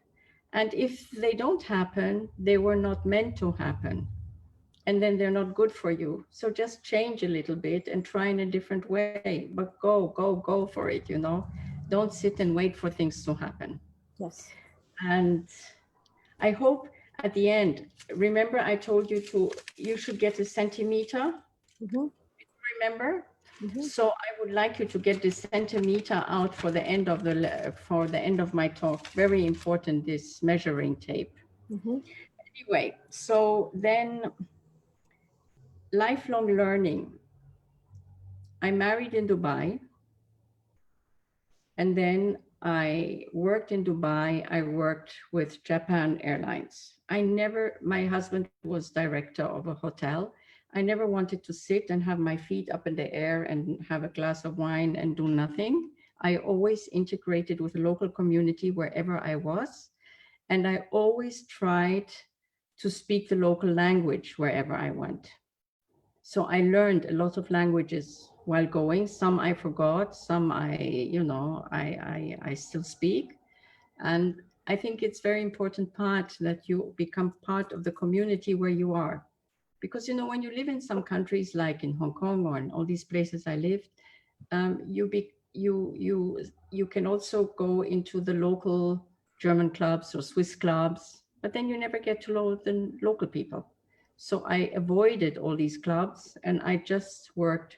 And if they don't happen, they were not meant to happen. And then they're not good for you. So just change a little bit and try in a different way. But go for it. Don't sit and wait for things to happen. Yes. And I hope at the end, remember I told you should get a centimeter. Mm-hmm. Remember? Mm-hmm. So I would like you to get the centimeter out for the end of my talk. Very important, this measuring tape. Mm-hmm. Anyway, so then lifelong learning. I married in Dubai, and then I worked in Dubai. I worked with Japan Airlines. My husband was director of a hotel. I never wanted to sit and have my feet up in the air and have a glass of wine and do nothing. I always integrated with the local community wherever I was. And I always tried to speak the local language wherever I went. So I learned a lot of languages while going. Some I forgot, some I still speak. And I think it's very important part that you become part of the community where you are. Because, when you live in some countries like in Hong Kong or in all these places I lived, you can also go into the local German clubs or Swiss clubs, but then you never get to know the local people. So I avoided all these clubs and I just worked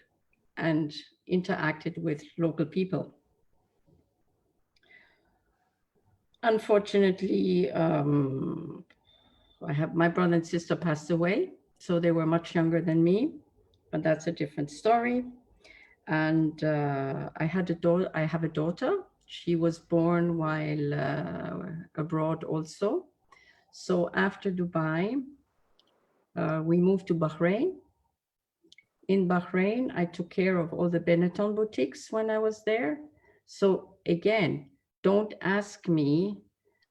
and interacted with local people. Unfortunately, my brother and sister passed away, so they were much younger than me, but that's a different story. And I have a daughter. She was born while abroad also. So after Dubai, we moved to Bahrain. In Bahrain, I took care of all the Benetton boutiques when I was there. So again, don't ask me.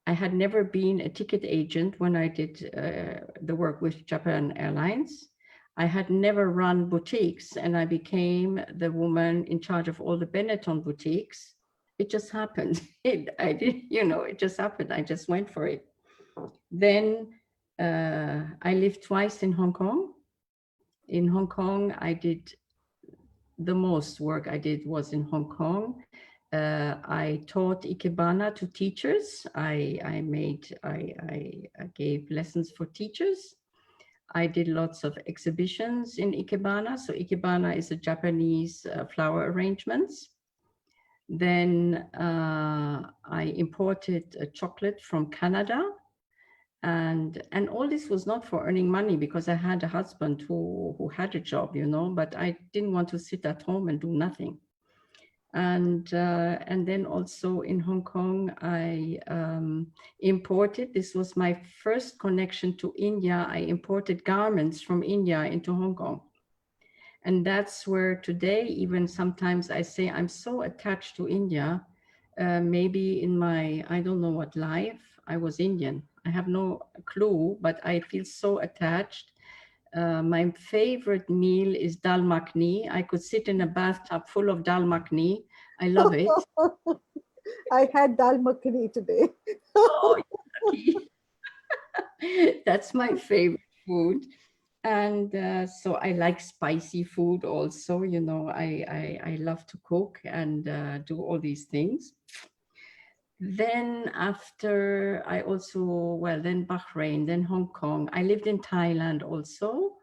I had never been a ticket agent when I did the work with Japan Airlines. I had never run boutiques, and I became the woman in charge of all the Benetton boutiques. It just happened. It just happened. I just went for it. Then I lived twice in Hong Kong. In Hong Kong, I did the most work I did was in Hong Kong. I taught Ikebana to teachers. I gave lessons for teachers. I did lots of exhibitions in Ikebana. So Ikebana is a Japanese flower arrangements. Then I imported a chocolate from Canada. And all this was not for earning money because I had a husband who had a job, but I didn't want to sit at home and do nothing. And then also in Hong Kong, I imported, this was my first connection to India. I imported garments from India into Hong Kong. And that's where today, even sometimes I say I'm so attached to India. Maybe in my, I don't know what life, I was Indian. I have no clue, but I feel so attached. My favorite meal is dal makhni. I could sit in a bathtub full of dal makhni. I love it. I had dal makhani today. Oh, lucky. That's my favorite food. And so I like spicy food also, I love to cook and do all these things. Then after I also, then Bahrain, then Hong Kong. I lived in Thailand also.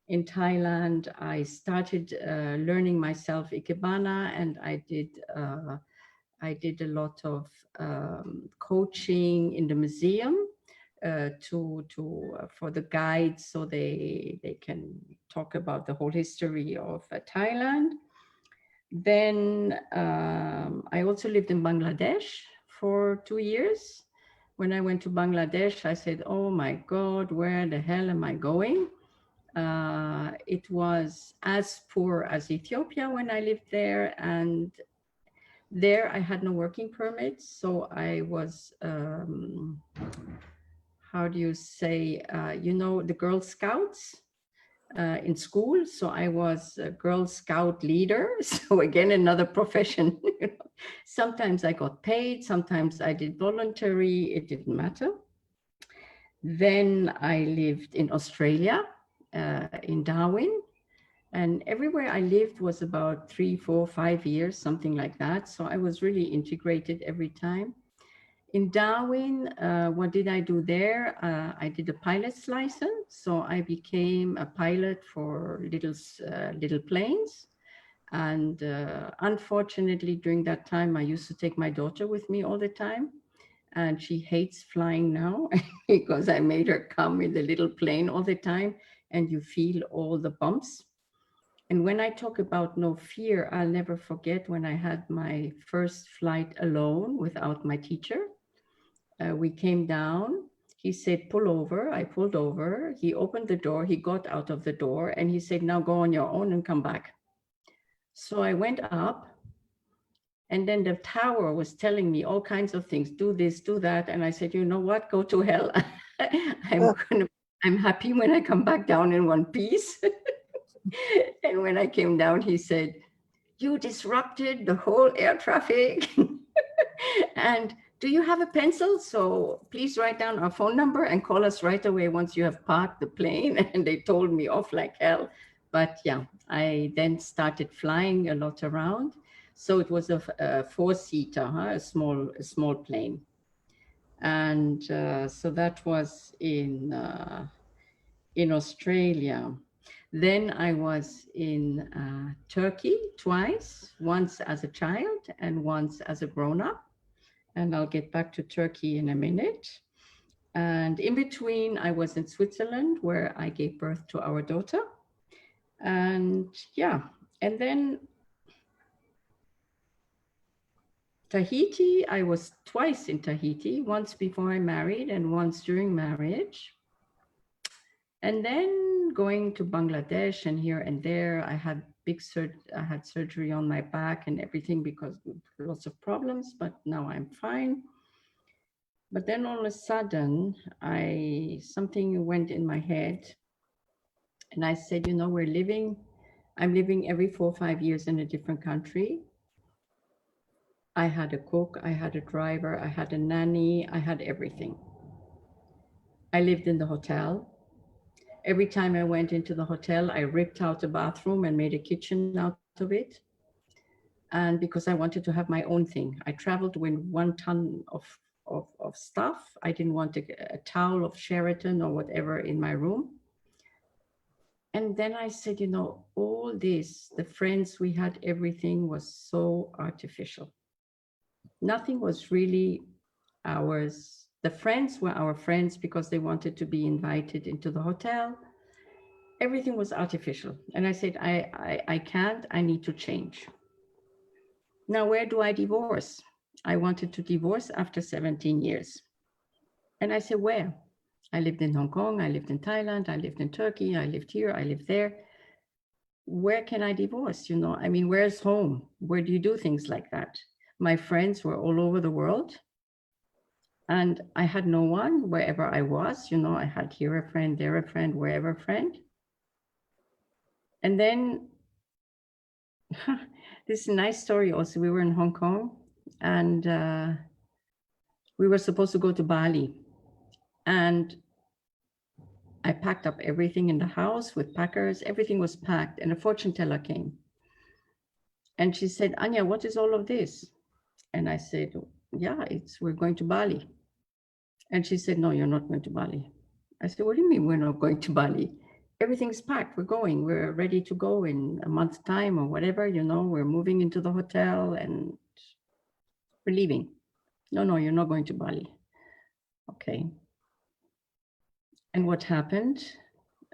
In Thailand, I started learning myself Ikebana, and I did a lot of coaching in the museum for the guides, so they can talk about the whole history of Thailand. Then I also lived in Bangladesh for 2 years. When I went to Bangladesh, I said, oh my God, where the hell am I going? It was as poor as Ethiopia when I lived there, and there I had no working permit, so I was, how do you say, you know, the Girl Scouts in school. So I was a Girl Scout leader. So again, another profession. Sometimes I got paid, sometimes I did voluntary, it didn't matter. Then I lived in Australia, in Darwin, and everywhere I lived was about 3, 4, 5 years, something like that. So I was really integrated every time. In Darwin, what did I do there? I did a pilot's license. So I became a pilot for little planes. And unfortunately, during that time, I used to take my daughter with me all the time. And she hates flying now because I made her come in the little plane all the time, and you feel all the bumps. And when I talk about no fear, I'll never forget when I had my first flight alone without my teacher. We came down. He said, pull over. I pulled over. He opened the door. He got out of the door and he said, now go on your own and come back. So I went up, and then the tower was telling me all kinds of things, do this, do that. And I said, you know what, go to hell. I'm happy when I come back down in one piece. And when I came down, he said, you disrupted the whole air traffic. And do you have a pencil? So please write down our phone number and call us right away once you have parked the plane. And they told me off like hell. But yeah, I then started flying a lot around. So it was a four-seater, a small plane. And so that was in Australia. Then I was in Turkey twice, once as a child and once as a grown-up. And I'll get back to Turkey in a minute. And in between, I was in Switzerland, where I gave birth to our daughter. And yeah, and then Tahiti, I was twice in Tahiti, once before I married and once during marriage. And then going to Bangladesh and here and there, I had surgery on my back and everything because of lots of problems, but now I'm fine. But then all of a sudden, something went in my head, and I said, you know, I'm living every 4 or 5 years in a different country. I had a cook, I had a driver, I had a nanny, I had everything. I lived in the hotel. Every time I went into the hotel, I ripped out the bathroom and made a kitchen out of it. And because I wanted to have my own thing, I traveled with 1 ton of stuff. I didn't want a towel of Sheraton or whatever in my room. And then I said, you know, all this, the friends we had, everything was so artificial. Nothing was really ours. The friends were our friends because they wanted to be invited into the hotel. Everything was artificial. And I said, I can't, I need to change. Now, where do I divorce? I wanted to divorce after 17 years. And I said, where? I lived in Hong Kong, I lived in Thailand, I lived in Turkey, I lived here, I lived there. Where can I divorce? You know, I mean, where's home? Where do you do things like that? My friends were all over the world. And I had no one wherever I was, you know, I had here a friend, there a friend, wherever a friend. And then, this is a nice story also. We were in Hong Kong and we were supposed to go to Bali. And I packed up everything in the house with packers. Everything was packed, and a fortune teller came. And she said, Anya, what is all of this? And I said, yeah, we're going to Bali. And she said, no, you're not going to Bali. I said, what do you mean we're not going to Bali? Everything's packed, we're going, we're ready to go in a month's time or whatever, you know, we're moving into the hotel and we're leaving. No, you're not going to Bali. Okay. And what happened?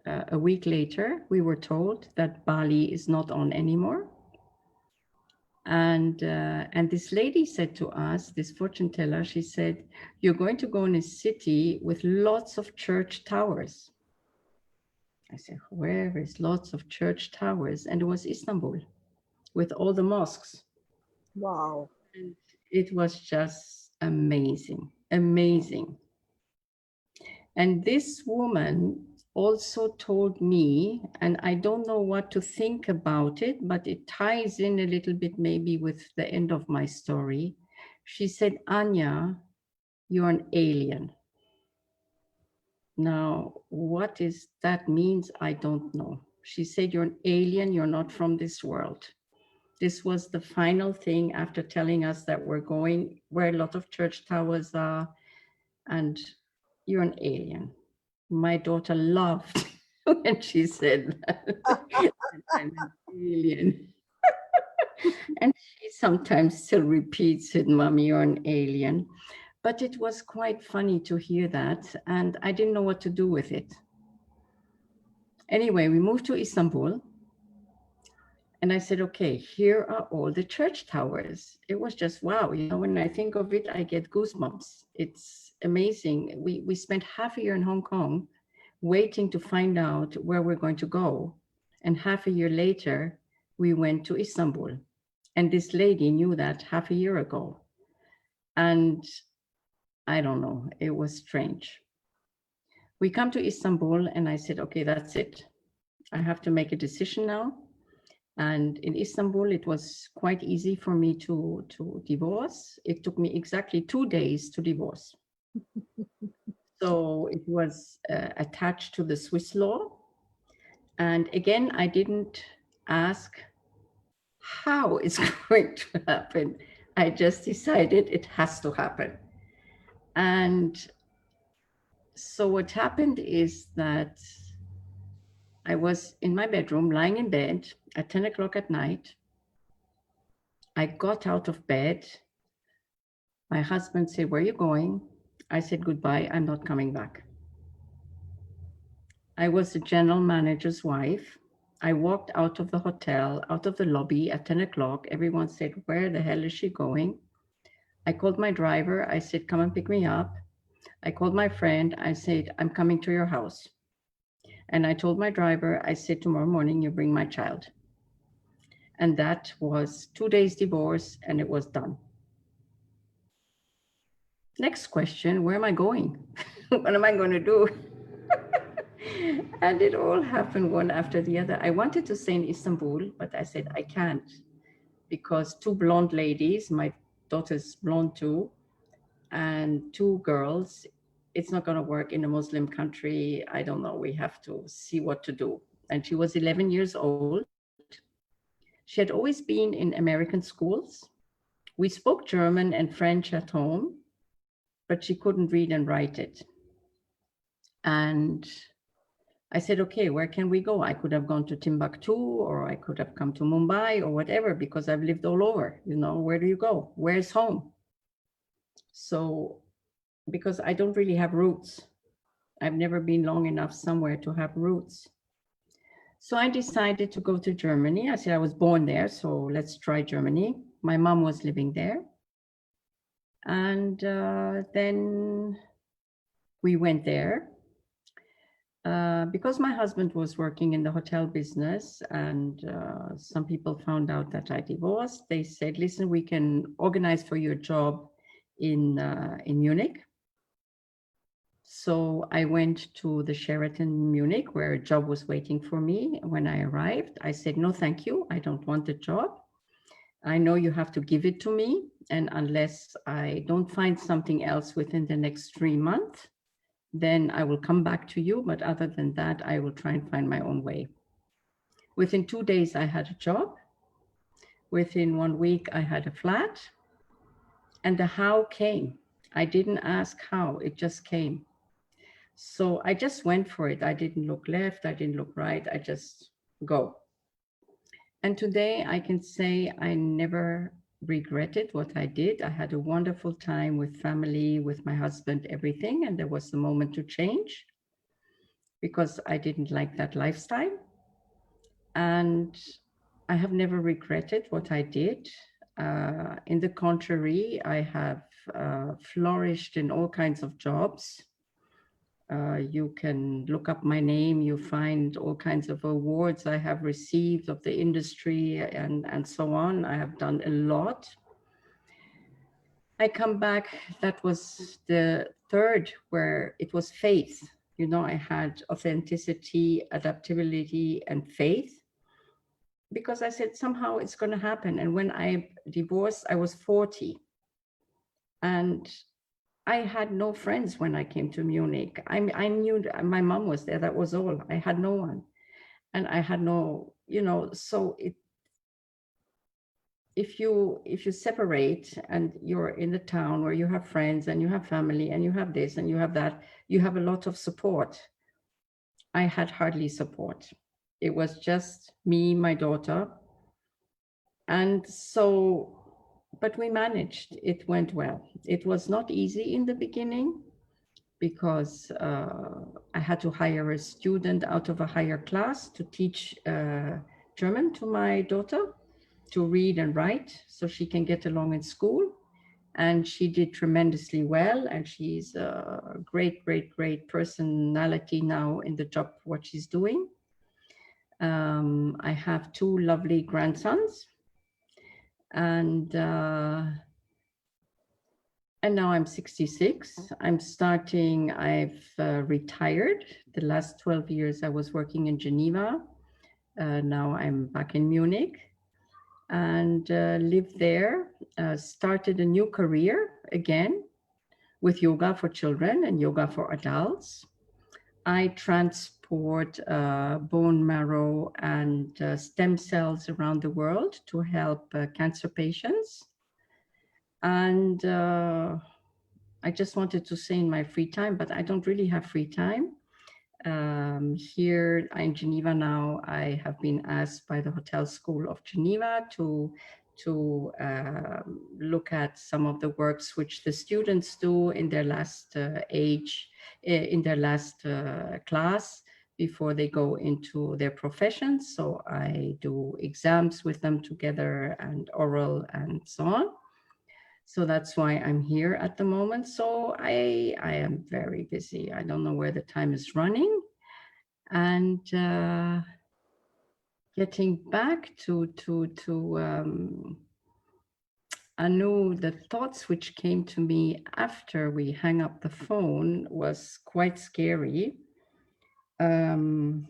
A week later, we were told that Bali is not on anymore. And this lady said to us, this fortune teller, she said, "You're going to go in a city with lots of church towers." I said, "Where is lots of church towers?" And it was Istanbul with all the mosques. Wow. And it was just amazing, amazing. And this woman also told me, and I don't know what to think about it, but it ties in a little bit maybe with the end of my story. She said, "Anya, you're an alien." Now, what is that means? I don't know. She said, "You're an alien, you're not from this world." This was the final thing after telling us that we're going where a lot of church towers are, and you're an alien. My daughter laughed when she said that. I'm an alien. And she sometimes still repeats it, "Mommy, you're an alien." But it was quite funny to hear that, and I didn't know what to do with it. Anyway, we moved to Istanbul, and I said, "Okay, here are all the church towers." It was just wow. You know, when I think of it, I get goosebumps. It's amazing. We spent half a year in Hong Kong waiting to find out where we're going to go. And half a year later, we went to Istanbul. And this lady knew that half a year ago. And I don't know, it was strange. We come to Istanbul and I said, "Okay, that's it. I have to make a decision now." And in Istanbul, it was quite easy for me to divorce. It took me exactly 2 days to divorce. So it was attached to the Swiss law. And again, I didn't ask how it's going to happen. I just decided it has to happen. And so what happened is that I was in my bedroom, lying in bed at 10 o'clock at night. I got out of bed. My husband said, "Where are you going?" I said, "Goodbye, I'm not coming back." I was the general manager's wife. I walked out of the hotel, out of the lobby at 10 o'clock. Everyone said, "Where the hell is she going?" I called my driver. I said, "Come and pick me up." I called my friend. I said, "I'm coming to your house." And I told my driver, I said, "Tomorrow morning, you bring my child." And that was 2 days divorce, and it was done. Next question, where am I going? What am I going to do? And it all happened one after the other. I wanted to stay in Istanbul, but I said, I can't, because two blonde ladies, my daughter's blonde too, and two girls, it's not going to work in a Muslim country. I don't know. We have to see what to do. And she was 11 years old. She had always been in American schools. We spoke German and French at home, but she couldn't read and write it. And I said, "Okay, where can we go?" I could have gone to Timbuktu, or I could have come to Mumbai or whatever, because I've lived all over. You know, where do you go? Where's home? So, because I don't really have roots. I've never been long enough somewhere to have roots. So I decided to go to Germany. I said, I was born there, so let's try Germany. My mom was living there. And then we went there. Because my husband was working in the hotel business, and some people found out that I divorced, they said, "Listen, we can organize for you a job in Munich." So I went to the Sheraton Munich, where a job was waiting for me. When I arrived, I said, "No, thank you. I don't want the job. I know you have to give it to me. And unless I don't find something else within the next 3 months, then I will come back to you. But other than that, I will try and find my own way." Within 2 days, I had a job. Within 1 week, I had a flat. And the how came. I didn't ask how, it just came. So I just went for it. I didn't look left, I didn't look right, I just go. And today I can say I never regretted what I did. I had a wonderful time with family, with my husband, everything. And there was a moment to change because I didn't like that lifestyle. And I have never regretted what I did. In the contrary, I have flourished in all kinds of jobs. You can look up my name, you find all kinds of awards I have received of the industry and so on. I have done a lot. I come back, that was the third, where it was faith. You know, I had authenticity, adaptability, and faith, because I said somehow it's going to happen. And when I divorced, I was 40. And I had no friends when I came to Munich. I knew my mom was there, that was all. I had no one. And I had no, you know, so if you separate and you're in the town where you have friends and you have family and you have this and you have that, you have a lot of support. I had hardly support. It was just me, my daughter. And so, but we managed. It went well. It was not easy in the beginning because I had to hire a student out of a higher class to teach German to my daughter, to read and write so she can get along in school. And she did tremendously well. And she's a great, great, great personality now in the job, what she's doing. I have two lovely grandsons. And now I'm 66. I've retired. The last 12 years I was working in Geneva. Now I'm back in Munich and lived there, started a new career again with yoga for children and yoga for adults. I transport bone marrow and stem cells around the world to help cancer patients. And I just wanted to say in my free time, but I don't really have free time. Here in Geneva now, I have been asked by the Hotel School of Geneva to look at some of the works which the students do in their last class before they go into their professions. So I do exams with them together and oral and so on. So that's why I'm here at the moment. So I am very busy. I don't know where the time is running. And getting back to Anu, the thoughts which came to me after we hung up the phone was quite scary. Thank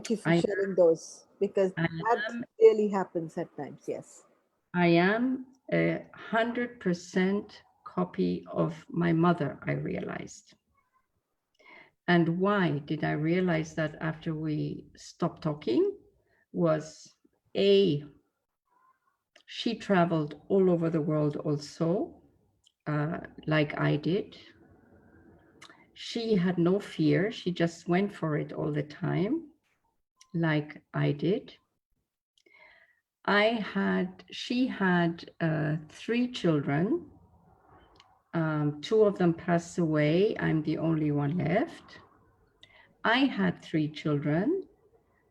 you for sharing those, because that really happens at times. Yes. I am 100% copy of my mother, I realized. And why did I realize that after we stopped talking was she traveled all over the world also, like I did. She had no fear. She just went for it all the time, like I did. She had 3 children. 2 of them passed away. I'm the only one left. I had 3 children,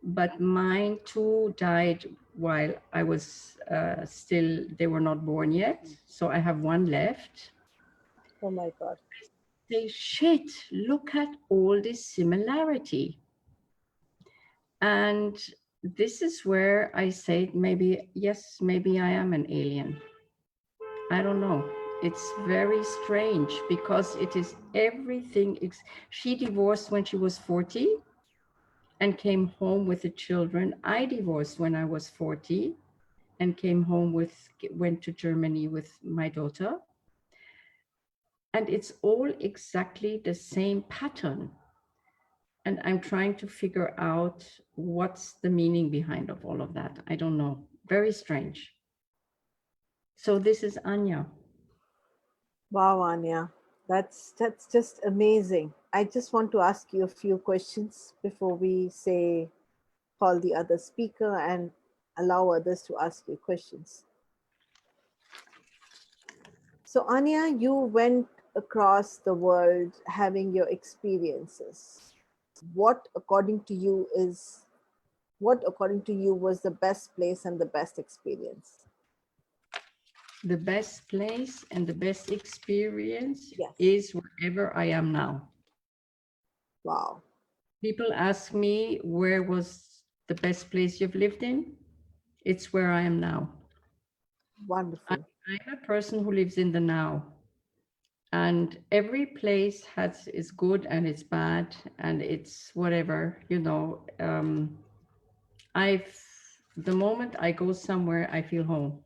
but mine 2 died while I was they were not born yet. So I have 1 left. Oh my God. Say, shit, look at all this similarity. And this is where I say, maybe, yes, maybe I am an alien. I don't know. It's very strange because it is everything. She divorced when she was 40 and came home with the children. I divorced when I was 40 and came home went to Germany with my daughter. And it's all exactly the same pattern. And I'm trying to figure out what's the meaning behind of all of that. I don't know. Very strange. So this is Anya. Wow, Anya, that's just amazing. I just want to ask you a few questions before we call the other speaker and allow others to ask you questions. So Anya, you went across the world having your experiences. What according to you was the best place and the best experience? the best place and the best experience Yes. is wherever I am now. Wow. People ask me, where was the best place you've lived in? It's where I am now. Wonderful. I'm a person who lives in the now. And every place has its good and its bad and it's whatever, you know. The moment I go somewhere, I feel home.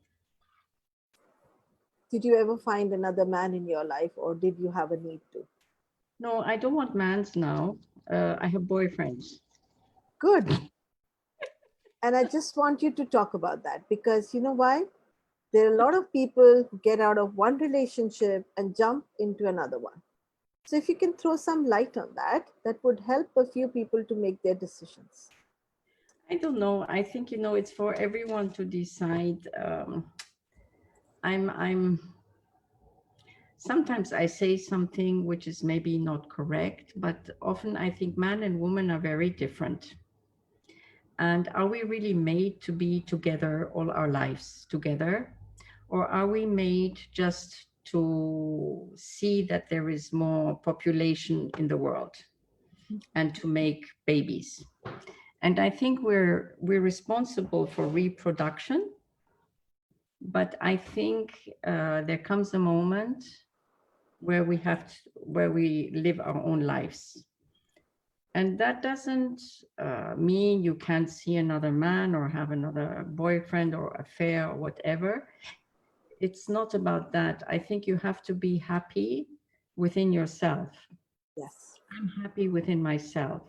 Did you ever find another man in your life, or did you have a need to? No, I don't want mans now. I have boyfriends. Good. And I just want you to talk about that, because you know why? There are a lot of people who get out of one relationship and jump into another one. So if you can throw some light on that, that would help a few people to make their decisions. I don't know. I think, you know, it's for everyone to decide. Sometimes I say something which is maybe not correct, but often I think man and woman are very different. And are we really made to be together all our lives together? Or are we made just to see that there is more population in the world and to make babies? And I think we're responsible for reproduction, but I think there comes a moment where we live our own lives. And that doesn't mean you can't see another man or have another boyfriend or affair or whatever. It's not about that. I think you have to be happy within yourself. Yes. I'm happy within myself.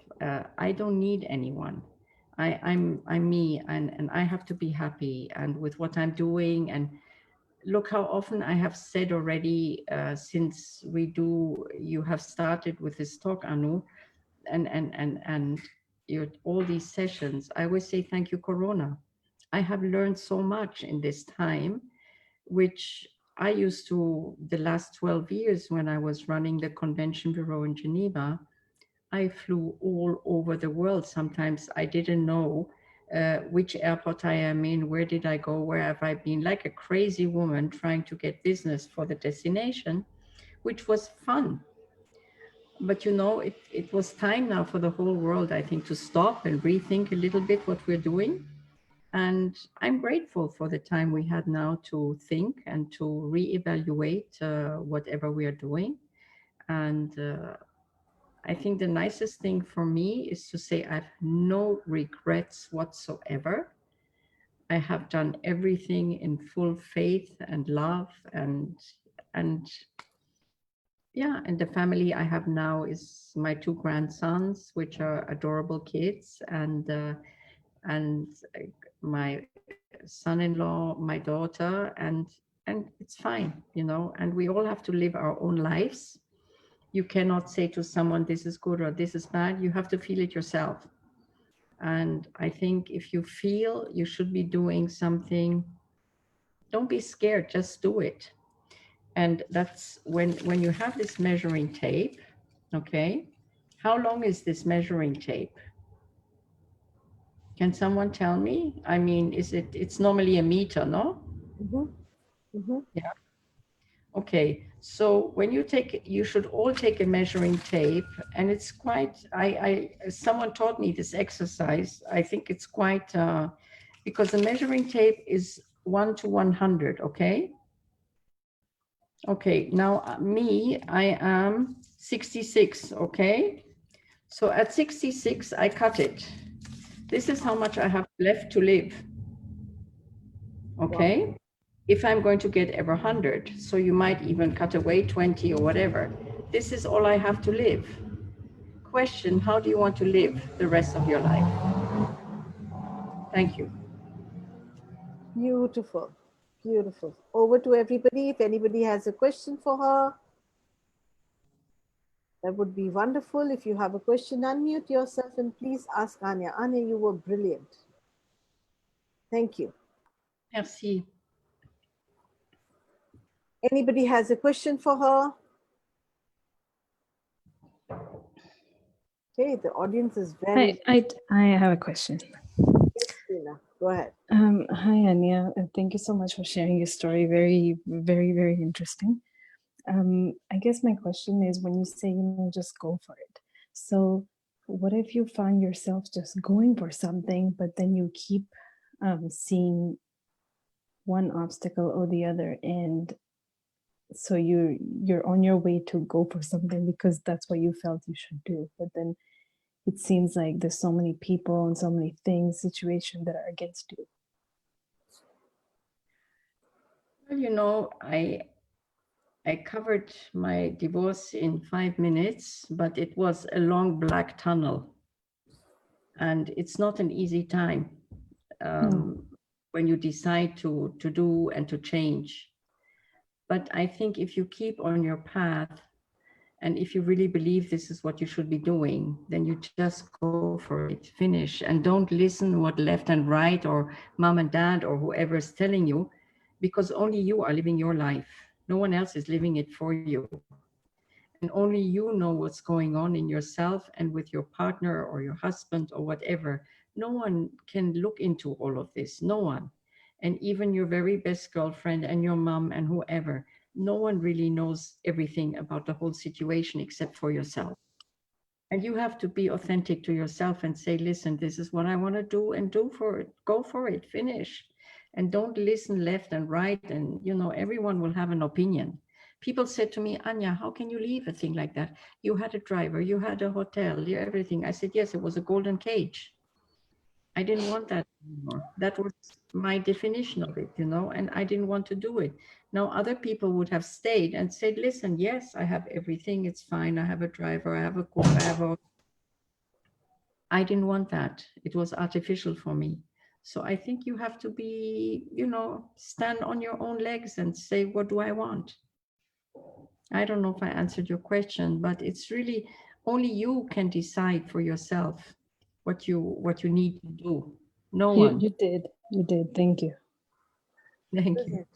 I don't need anyone. I'm me, and I have to be happy and with what I'm doing. And look how often I have said already since you have started with this talk, Anu, and all these sessions. I always say thank you, Corona. I have learned so much in this time, which I used to, the last 12 years when I was running the convention bureau in Geneva, I flew all over the world. Sometimes I didn't know which airport I am in, where did I go, where have I been, like a crazy woman trying to get business for the destination, which was fun. But you know, it was time now for the whole world, I think, to stop and rethink a little bit what we're doing. And I'm grateful for the time we had now to think and to reevaluate whatever we are doing. And I think the nicest thing for me is to say I have no regrets whatsoever. I have done everything in full faith and love, and yeah, and the family I have now is my 2 grandsons, which are adorable kids, and my son-in-law, my daughter, and it's fine, you know. And we all have to live our own lives. You cannot say to someone, this is good or this is bad. You have to feel it yourself. And I think if you feel you should be doing something, don't be scared, just do it. And that's when you have this measuring tape, okay? How long is this measuring tape? Can someone tell me? I mean, it's normally a meter, no? Mm-hmm. Mm-hmm. Yeah. Okay, so when you should all take a measuring tape, and it's quite, someone taught me this exercise. I think it's quite, because the measuring tape is 1 to 100, okay? Okay, now I am 66, okay? So at 66, I cut it. This is how much I have left to live, okay? Wow. If I'm going to get ever 100, so you might even cut away 20 or whatever. This is all I have to live. Question, how do you want to live the rest of your life? Thank you. Beautiful. Beautiful. Over to everybody. If anybody has a question for her, that would be wonderful. If you have a question, unmute yourself and please ask Anya. Anya, you were brilliant. Thank you. Merci. Anybody has a question for her? Okay, the audience is very... I have a question. Yes, Tina, go ahead. Hi, Anya. Thank you so much for sharing your story. Very, very, very interesting. I guess my question is when you say, just go for it. So, what if you find yourself just going for something, but then you keep seeing one obstacle or the other, and so you're on your way to go for something because that's what you felt you should do, but then it seems like there's so many people and so many things, situations that are against you. Well, I covered my divorce in 5 minutes, but it was a long black tunnel. And it's not an easy time when you decide to do and to change. But I think if you keep on your path, and if you really believe this is what you should be doing, then you just go for it, finish, and don't listen what left and right or mom and dad or whoever is telling you, because only you are living your life. No one else is living it for you. And only you know what's going on in yourself and with your partner or your husband or whatever. No one can look into all of this, no one. And even your very best girlfriend and your mom and whoever, no one really knows everything about the whole situation except for yourself. And you have to be authentic to yourself and say, listen, this is what I want to do, and do for it, go for it, finish. And don't listen left and right. And, everyone will have an opinion. People said to me, Anya, how can you leave a thing like that? You had a driver, you had a hotel, everything. I said, yes, it was a golden cage. I didn't want that anymore. That was my definition of it, and I didn't want to do it. Now, other people would have stayed and said, listen, yes, I have everything. It's fine. I have a driver. I have a cook. I didn't want that. It was artificial for me. So I think you have to be, stand on your own legs and say, what do I want? I don't know if I answered your question, but it's really only you can decide for yourself what you need to do. No one. You did. Thank you. Thank you.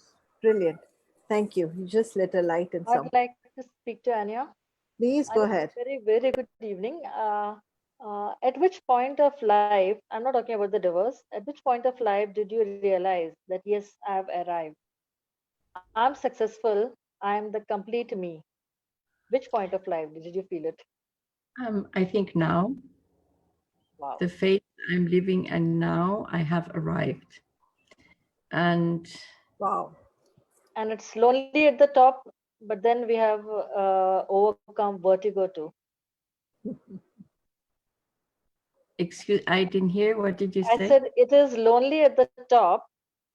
Brilliant. Thank you. You just lit a light in some. I'd like to speak to Anya. Please go ahead. Very, very good evening. At which point of life, I'm not talking about the divorce, at which point of life did you realize that, yes, I've arrived? I'm successful. I'm the complete me. Which point of life did you feel it? I think now, Wow. the phase I'm living, and now I have arrived. And wow. And it's lonely at the top, but then we have overcome vertigo too. Excuse, I didn't hear. What did you say? I said it is lonely at the top.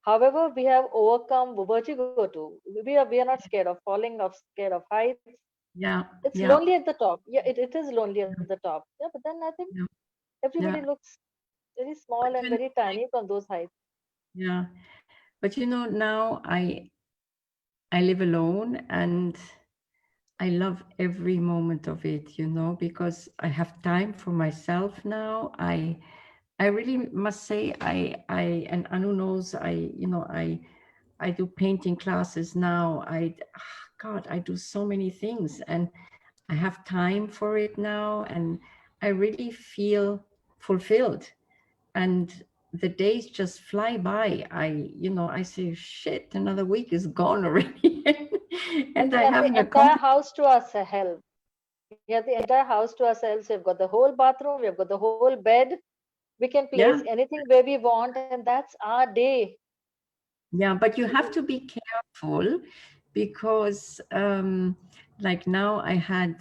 However, we have overcome vertigo too. We are not scared of falling, of scared of heights. Yeah. It's yeah. lonely at the top. Yeah, it is lonely at the top. Yeah, but then I think Yeah. everybody Yeah. looks very small and very tiny from those heights. Yeah. But now I live alone, and I love every moment of it, because I have time for myself now. I really must say, and Anu knows, I do painting classes now. God, I do so many things, and I have time for it now, and I really feel fulfilled. And the days just fly by. I say, shit, another week is gone already. And I haven't the entire house to ourselves. We have the entire house to ourselves. We've got the whole bathroom. We've got the whole bed. We can place anything where we want, and that's our day. Yeah, but you have to be careful, because like now I had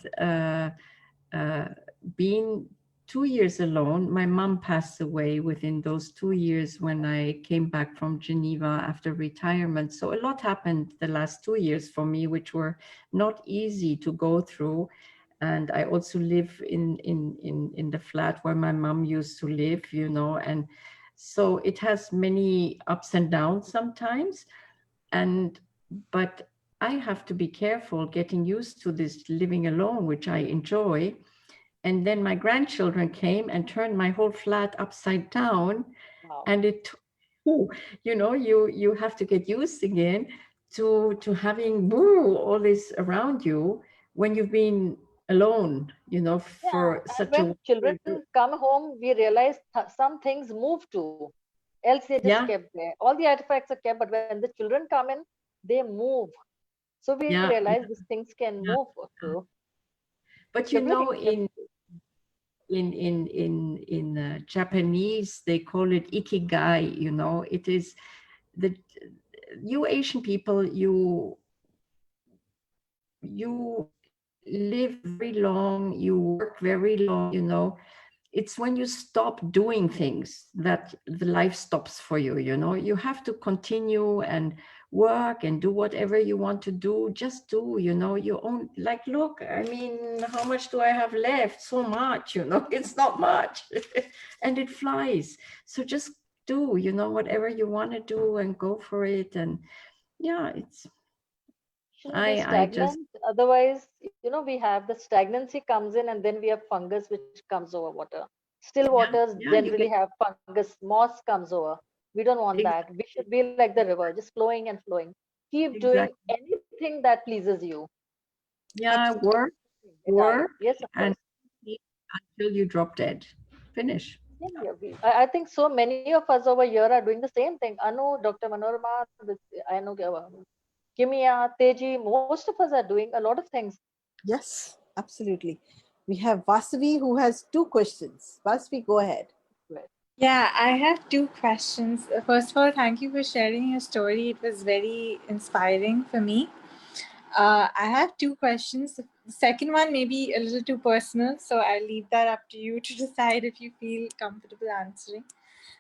been 2 years alone. My mom passed away within those 2 years when I came back from Geneva after retirement. So a lot happened the last 2 years for me, which were not easy to go through. And I also live in the flat where my mom used to live, and so it has many ups and downs sometimes. But I have to be careful getting used to this living alone, which I enjoy. And then my grandchildren came and turned my whole flat upside down. Wow. And you have to get used again to having all this around you when you've been alone, for such when children come home, we realize some things move too. Else they're just Yeah, kept there. All the artifacts are kept, but when the children come in, they move. So we yeah, realize these things can yeah. move. So But it's a you very know, interesting. in Japanese, they call it ikigai. You know, it is the you Asian people, you live very long, you work very long, you know. It's when you stop doing things that the life stops for you, you know. You have to continue and work and do whatever you want to do. Just do, you know, you own, like, look, I mean, how much do I have left? So much, you know. It's not much. And it flies. So just do, you know, whatever you want to do and go for it. And yeah, it's Shouldn't be I just stagnant. Otherwise, we have the stagnancy comes in, and then we have fungus which comes over water. Still yeah, waters yeah, you generally get have fungus, moss comes over. We don't want that. We should be like the river, just flowing and flowing. Keep doing exactly. anything that pleases you. Yeah, work, Entire. work, Yes, of and course. sleep until you drop dead. Finish. Yeah, yeah. I think so many of us over here are doing the same thing. Anu, Dr. Manorama, I know Kimia, Teji, most of us are doing a lot of things. Yes, absolutely. We have Vasavi who has two questions. Vasavi, go ahead. Yeah, I have two questions. First of all, thank you for sharing your story. It was very inspiring for me. I have two questions. The second one may be a little too personal, so I'll leave that up to you to decide if you feel comfortable answering.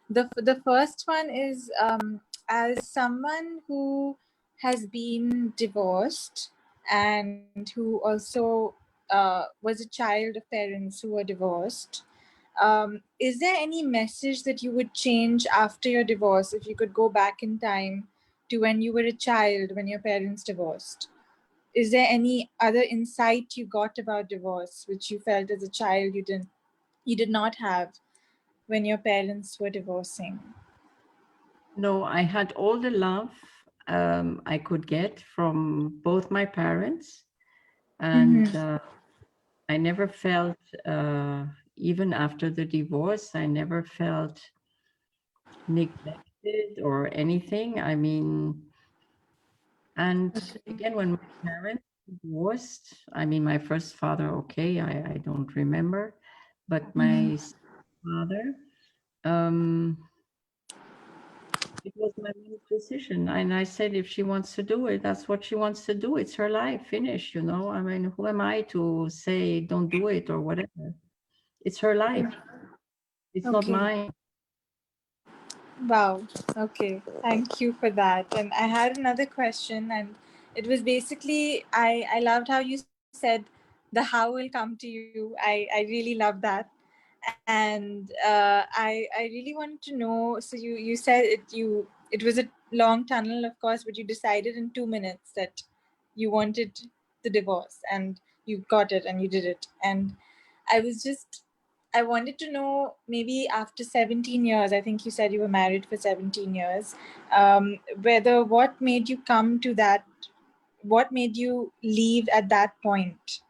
The first one is, as someone who has been divorced and who also was a child of parents who were divorced. Is there any message that you would change after your divorce if you could go back in time to when you were a child when your parents divorced? Is there any other insight you got about divorce which you felt as a child you did not have when your parents were divorcing? No, I had all the love I could get from both my parents, and Mm-hmm. I never felt, even after the divorce, I never felt neglected or anything. I mean, and again, when my parents divorced, I mean, my first father, okay, I don't remember, but my father, um, it was my mom's decision. And I said, if she wants to do it, that's what she wants to do. It's her life, finish, you know. I mean, who am I to say don't do it or whatever? It's her life. It's not Okay. mine. Wow. Okay. Thank you for that. And I had another question, and it was basically I loved how you said the how will come to you. I really love that. And I really wanted to know. So you said it was a long tunnel, of course, but you decided in 2 minutes that you wanted the divorce, and you got it, and you did it. And I was just I wanted to know, maybe after 17 years, I think you said you were married for 17 years, whether what made you come to that, what made you leave at that point?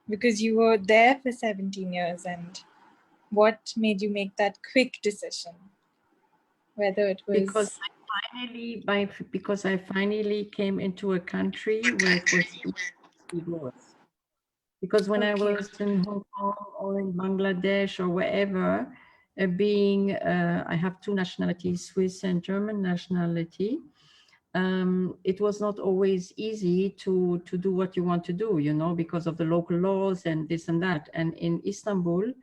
Because you were there for 17 years, and what made you make that quick decision? Whether it Because was. because I finally came into a country where it was divorce. Because when I Okay. was in Hong Kong or in Bangladesh or wherever, I have two nationalities, Swiss and German nationality. It was not always easy to do what you want to do, you know, because of the local laws and this and that. And in Istanbul,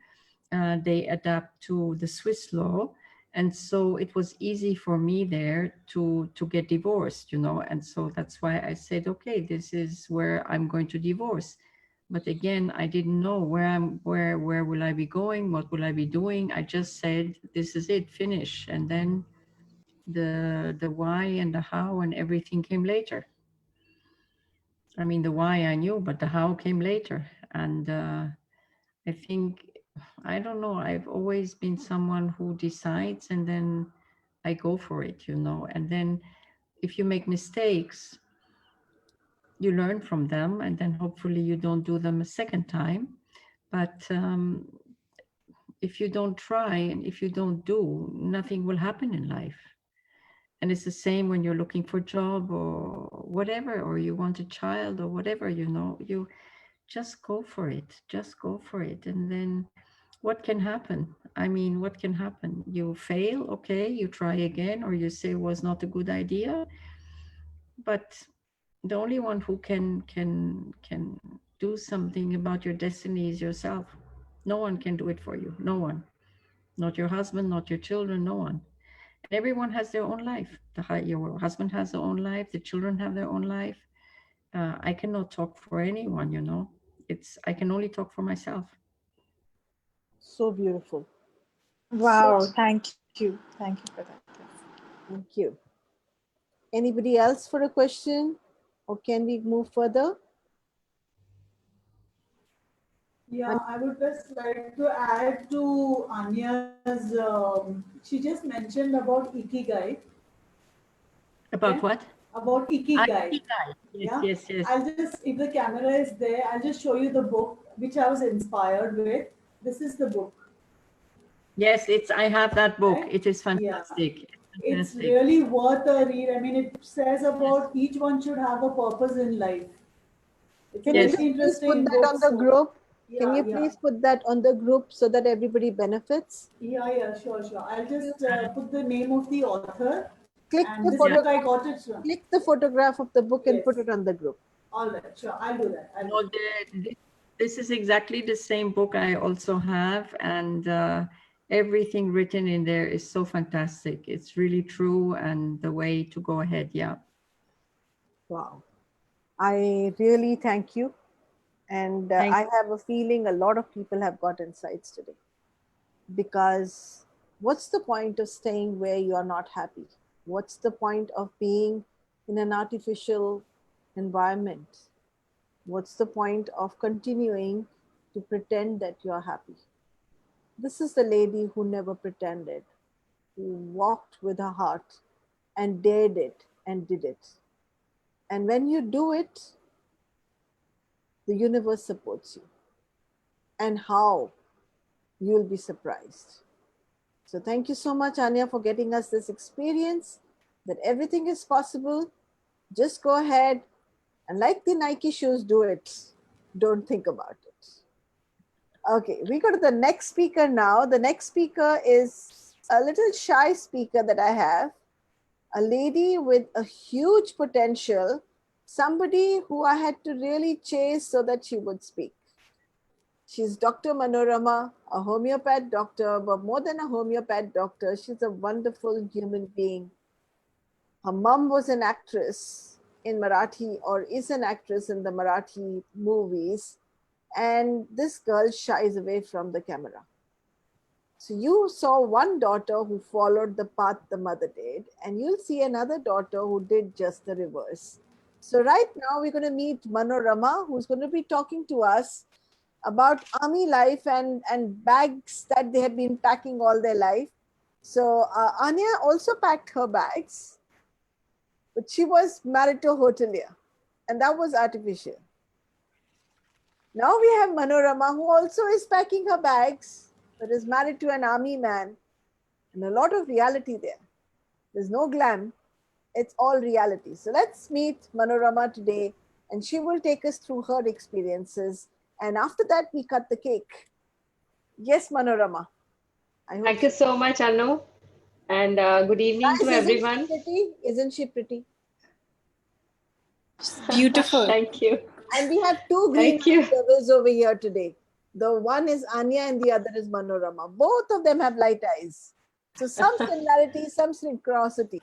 they adapt to the Swiss law. And so it was easy for me there to get divorced, you know. And so that's why I said, okay, this is where I'm going to divorce. But again, I didn't know where will I be going? What will I be doing? I just said, this is it, finish. And then the why and the how and everything came later. I mean, the why I knew, but the how came later. And I think, I don't know, I've always been someone who decides and then I go for it, you know. And then if you make mistakes, you learn from them, and then hopefully you don't do them a second time. But if you don't try and if you don't do, nothing will happen in life. And it's the same when you're looking for a job or whatever, or you want a child or whatever, you just go for it. Just go for it. And then what can happen? I mean, what can happen? You fail, okay, you try again, or you say it was not a good idea. But the only one who can do something about your destiny is yourself. No one can do it for you. No one. Not your husband, not your children, no one. And everyone has their own life. Your husband has their own life. The children have their own life. I cannot talk for anyone, I can only talk for myself. So beautiful. So, Wow, thank you. Thank you for that. thank you. Anybody else for a question? Or can we move further? Yeah, I would just like to add to Anya's. She just mentioned about Ikigai. About Okay? what? About Ikigai. Ikigai. Yes, Yeah. yes. I'll just, if the camera is there, I'll just show you the book which I was inspired with. This is the book. Yes, I have that book. Right? It is Yeah. fantastic. It's really worth a read. I mean, it says about each one should have a purpose in life. It's a Can you very just please put interesting that book. on the group? Can Yeah, you please put that on the group so that everybody benefits? Yeah, sure. I'll just put the name of the author. Click And the this book I photograph. got it from. Click the photograph of the book and Yes. put it on the group. All right, sure. I'll do that. No, this is exactly the same book I also have, and everything written in there is so fantastic. It's really true, and the way to go ahead. Yeah. Wow. I really thank you. And I have a feeling a lot of people have got insights today. Because what's the point of staying where you are not happy? What's the point of being in an artificial environment? What's the point of continuing to pretend that you're happy? This is the lady who never pretended, who walked with her heart and dared it and did it. And when you do it, the universe supports you. And how? You'll be surprised. So thank you so much, Anya, for getting us this experience that everything is possible. Just go ahead and like the Nike shoes, do it. Don't think about it. Okay, we go to the next speaker now. The next speaker is a little shy speaker that I have, a lady with a huge potential, somebody who I had to really chase so that she would speak. She's Dr. Manorama, a homeopath doctor, but more than a homeopath doctor, she's a wonderful human being. Her mom was an actress in Marathi, or is an actress in the Marathi movies, and this girl shies away from the camera. So you saw one daughter who followed the path the mother did, and you'll see another daughter who did just the reverse. So right now we're going to meet Manorama, who's going to be talking to us about army life and bags that they had been packing all their life. So Anya also packed her bags, but she was married to a hotelier, and that was artificial. Now we have Manorama, who also is packing her bags, but is married to an army man, and a lot of reality there. There's no glam, it's all reality. So let's meet Manorama today, and she will take us through her experiences. And after that, we cut the cake. Yes, Manorama. Thank you so much, Anu. And good evening to Guys, isn't she everyone. pretty? Isn't she pretty? Beautiful. Thank you. And we have two green Thank you. devils over here today. The one is Anya and the other is Manorama. Both of them have light eyes. So some similarity, some synchronicity.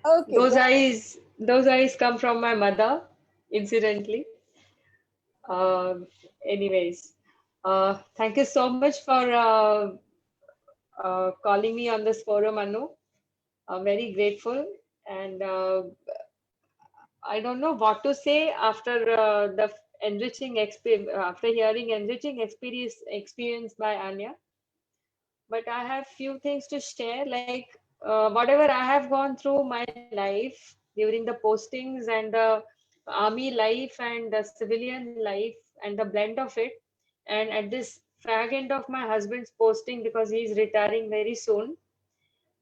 Okay. Those eyes come from my mother, incidentally. Anyways, thank you so much for calling me on this forum, Anu. I'm very grateful, and I don't know what to say after the enriching experience, after hearing enriching experience by Anya. But I have few things to share, like whatever I have gone through my life during the postings and the army life and the civilian life and the blend of it, and at this fag end of my husband's posting because he's retiring very soon.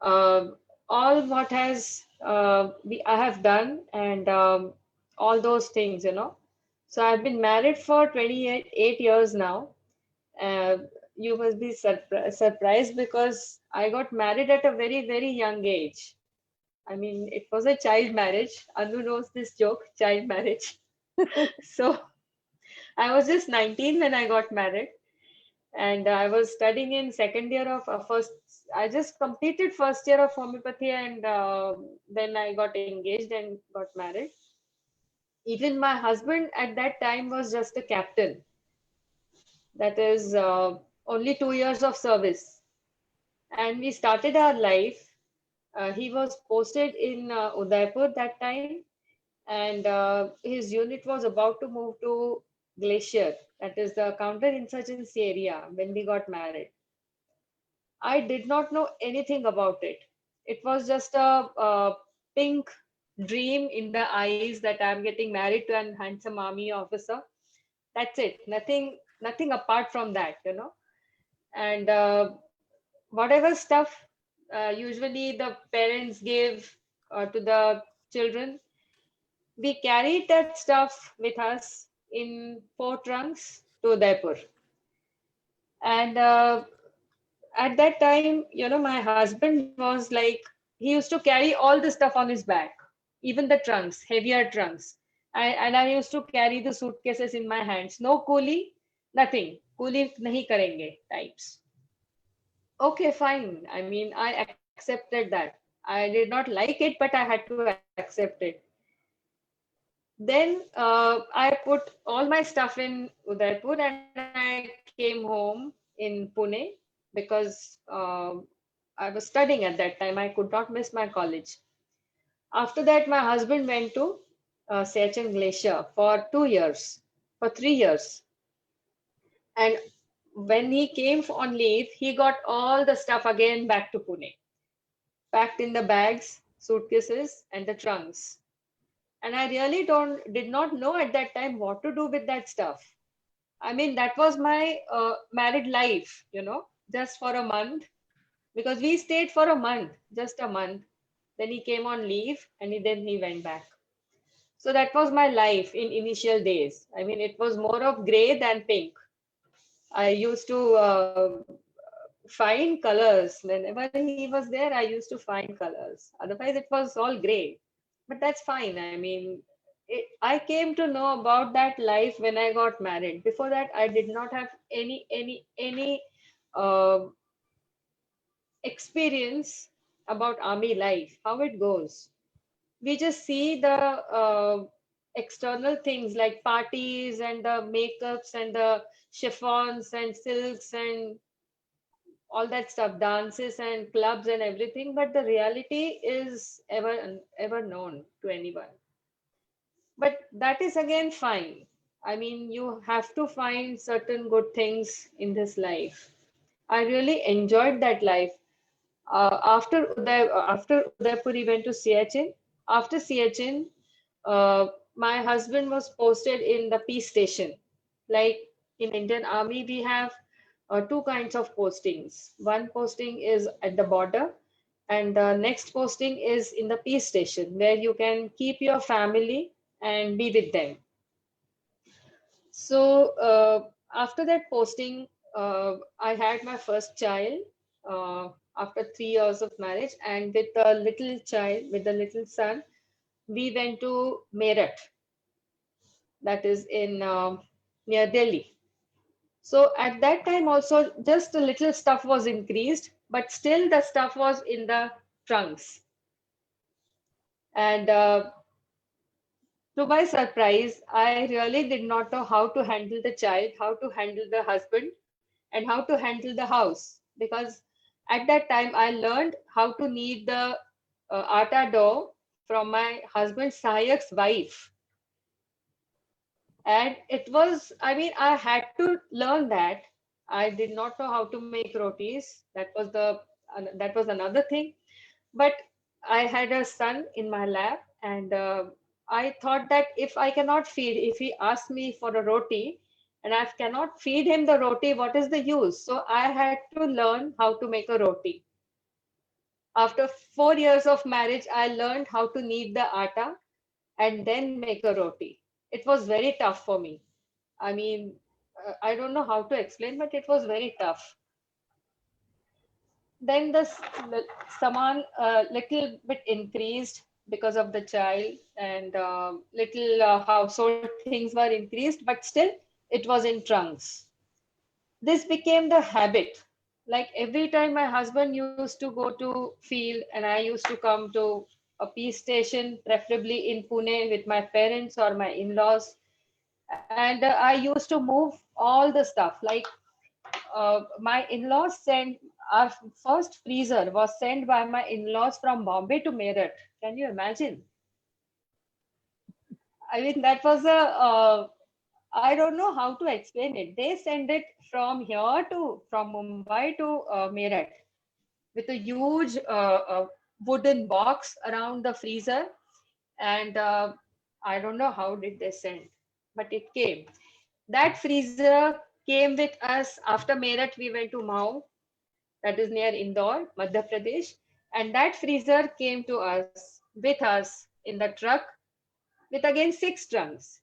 Uh, all what has I have done and all those things, you know. So I've been married for 28 years now. Uh, you must be surprised because I got married at a very, very young age. I mean, it was a child marriage. Anu knows this joke, child marriage. So I was just 19 when I got married, and I was studying in second year of first. I just completed first year of homeopathy, and then I got engaged and got married. Even my husband at that time was just a captain. That is only 2 years of service, and we started our life. He was posted in Udaipur that time, and his unit was about to move to Glacier, that is the counterinsurgency area, when we got married. I did not know anything about it. It was just a pink dream in the eyes that I'm getting married to an handsome army officer. That's it. Nothing apart from that, you know. And whatever stuff usually the parents give to the children, we carried that stuff with us in 4 trunks to Udaipur. And at that time, you know, my husband was like, he used to carry all the stuff on his back, even the trunks, heavier trunks. And I used to carry the suitcases in my hands. No coolie, nothing. Coolie nahi karenge types. Okay, fine. I mean, I accepted that. I did not like it, but I had to accept it. Then I put all my stuff in Udaipur and I came home in Pune because I was studying at that time. I could not miss my college. After that, my husband went to Siachen Glacier for 2 years, for 3 years. And when he came on leave, he got all the stuff again back to Pune, packed in the bags, suitcases, and the trunks. And I really did not know at that time what to do with that stuff. I mean, that was my married life, you know, just for a month, because we stayed for a month, just a month. Then he came on leave and then he went back. So that was my life in initial days. I mean, it was more of gray than pink. I used to find colors. Whenever he was there, I used to find colors. Otherwise, it was all gray. But that's fine. I mean, I came to know about that life when I got married. Before that, I did not have any uh, experience about army life, how it goes. We just see the external things like parties and the makeups and the chiffons and silks and all that stuff, dances and clubs and everything, but the reality is ever known to anyone. But that is again fine. I mean, you have to find certain good things in this life. I really enjoyed that life. After Udaipur, he went to Siachen. After Siachen, my husband was posted in the peace station. Like in Indian Army, we have two kinds of postings. One posting is at the border, and the next posting is in the peace station, where you can keep your family and be with them. So after that posting, I had my first child after 3 years of marriage, and with the little child, with the little son, we went to Meerut, that is in near Delhi. So at that time also, just a little stuff was increased, but still the stuff was in the trunks. And to my surprise, I really did not know how to handle the child, how to handle the husband, and how to handle the house. Because at that time, I learned how to knead the atta dough from my husband's Sahayak's wife. And it was, I mean, I had to learn that. I did not know how to make rotis. That was another thing. But I had a son in my lap, and I thought that if I cannot feed, if he asks me for a roti, and I cannot feed him the roti. What is the use? So I had to learn how to make a roti. After 4 years of marriage, I learned how to knead the atta and then make a roti. It was very tough for me. I mean, I don't know how to explain, but it was very tough. Then the saman little bit increased because of the child, and little household things were increased, but still it was in trunks. This became the habit. Like every time my husband used to go to field and I used to come to a peace station, preferably in Pune with my parents or my in-laws, and I used to move all the stuff. Like my in-laws sent our first freezer was sent by my in-laws from Bombay to Meerut. Can you imagine? I mean, that was a I don't know how to explain it. They send it from here to from Mumbai to Meerut with a huge wooden box around the freezer, and I don't know how did they send, but it came. That freezer came with us. After Meerut, we went to Mau, that is near Indore, Madhya Pradesh, and that freezer came to us with us in the truck with again 6 trunks.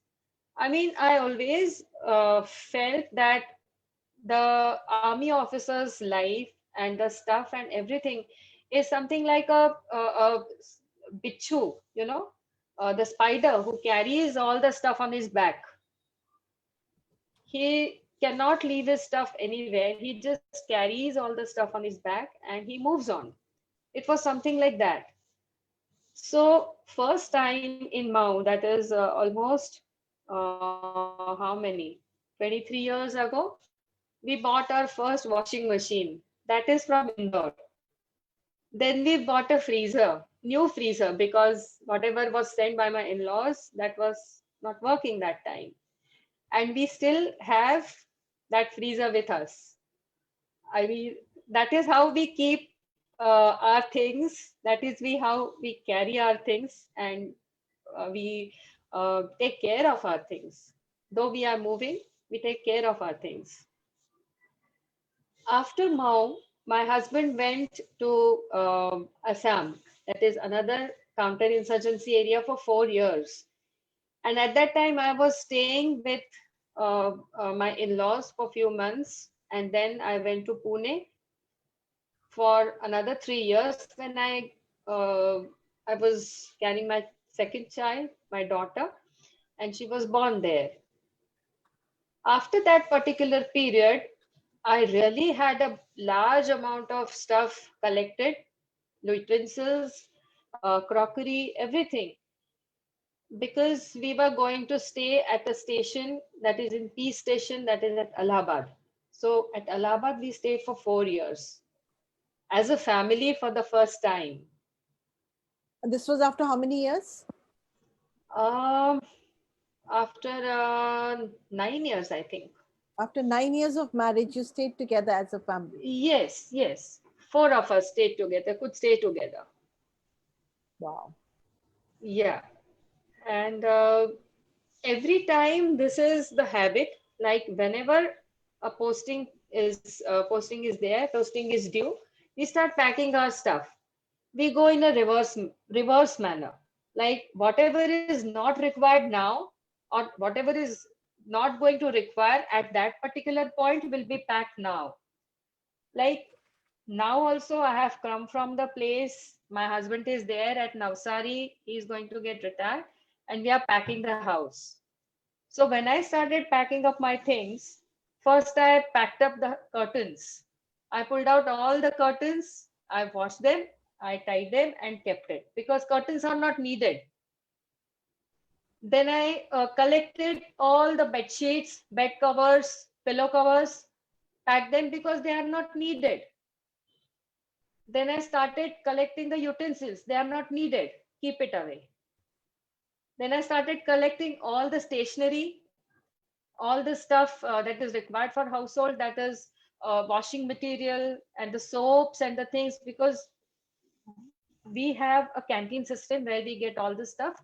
I mean, I always felt that the army officer's life and the stuff and everything is something like a bichu, the spider who carries all the stuff on his back. He cannot leave his stuff anywhere. He just carries all the stuff on his back and he moves on. It was something like that. So, first time in Mau, that is almost how many? 23 years ago, we bought our first washing machine. That is from Indore. Then we bought a freezer, new freezer, because whatever was sent by my in-laws, that was not working that time. And we still have that freezer with us. I mean, that is how we keep our things. That is how we carry our things, and we take care of our things. Though we are moving, we take care of our things. After Mao, my husband went to Assam, that is another counterinsurgency area, for 4 years. And at that time, I was staying with my in-laws for a few months, and then I went to Pune for another 3 years when I was carrying my second child, my daughter, and she was born there. After that particular period, I really had a large amount of stuff collected, utensils, crockery, everything, because we were going to stay at a station that is in Peace Station, that is at Allahabad. So at Allahabad, we stayed for 4 years as a family for the first time. And this was after how many years? Um, after 9 years, I think. After 9 years of marriage, you stayed together as a family. Yes, yes. 4 of us stayed together, could stay together. Wow. Yeah. And every time this is the habit, like whenever a posting is there, posting is due, we start packing our stuff. We go in a reverse manner. Like whatever is not required now, or whatever is not going to require at that particular point, will be packed now. Like now also I have come from the place, my husband is there at Navsari, he is going to get retired, and we are packing the house. So when I started packing up my things, first I packed up the curtains. I pulled out all the curtains, I washed them, I tied them and kept it, because curtains are not needed. Then I collected all the bed sheets, bed covers, pillow covers, packed them because they are not needed. Then I started collecting the utensils. They are not needed. Keep it away. Then I started collecting all the stationery, all the stuff that is required for household, that is washing material and the soaps and the things, because we have a canteen system where we get all the stuff.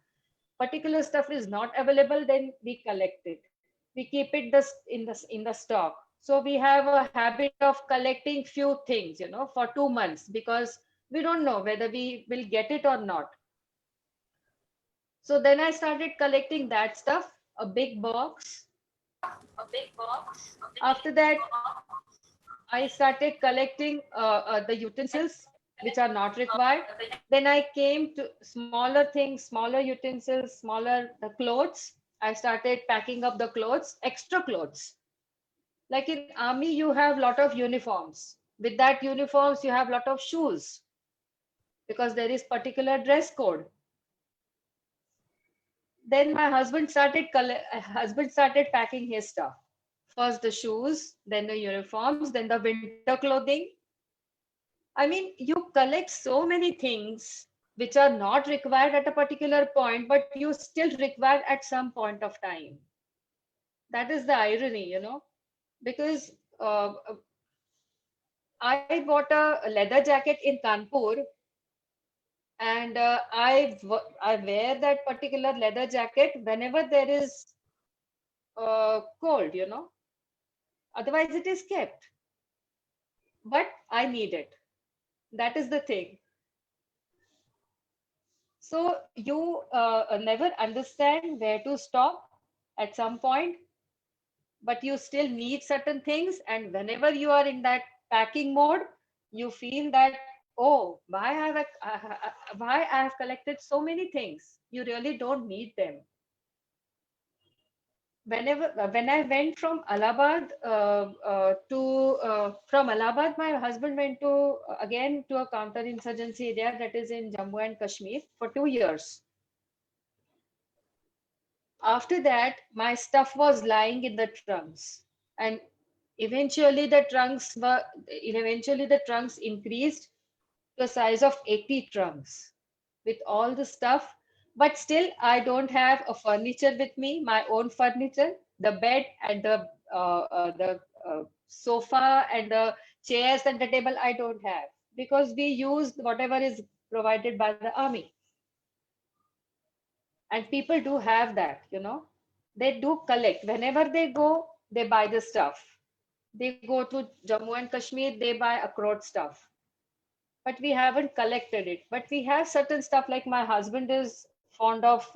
Particular stuff is not available, then we collect it. We keep it in the stock. So we have a habit of collecting few things, for 2 months, because we don't know whether we will get it or not. So then I started collecting that stuff, a big box. After that, I started collecting the utensils which are not required. Then I came to smaller things, smaller utensils, smaller the clothes. I started packing up the clothes, extra clothes. Like in army, you have lot of uniforms. With that uniforms, you have lot of shoes because there is particular dress code. Then my husband started packing his stuff. First the shoes, then the uniforms, then the winter clothing. I mean, you collect so many things which are not required at a particular point, but you still require at some point of time. That is the irony, because I bought a leather jacket in Kanpur, and I wear that particular leather jacket whenever there is cold, otherwise it is kept, but I need it. That is the thing. So you never understand where to stop at some point, but you still need certain things. And whenever you are in that packing mode, you feel that, oh, why I have collected so many things? You really don't need them. When I went from Allahabad from Allahabad, my husband went to again to a counterinsurgency area that is in Jammu and Kashmir for 2 years. After that, my stuff was lying in the trunks, and eventually the trunks increased to a size of 80 trunks with all the stuff. But still, I don't have a furniture with me, my own furniture, the bed and the sofa and the chairs and the table. I don't have, because we use whatever is provided by the army. And people do have that, they do collect. Whenever they go, they buy the stuff. They go to Jammu and Kashmir, they buy Akrot stuff, but we haven't collected it. But we have certain stuff, like my husband is fond of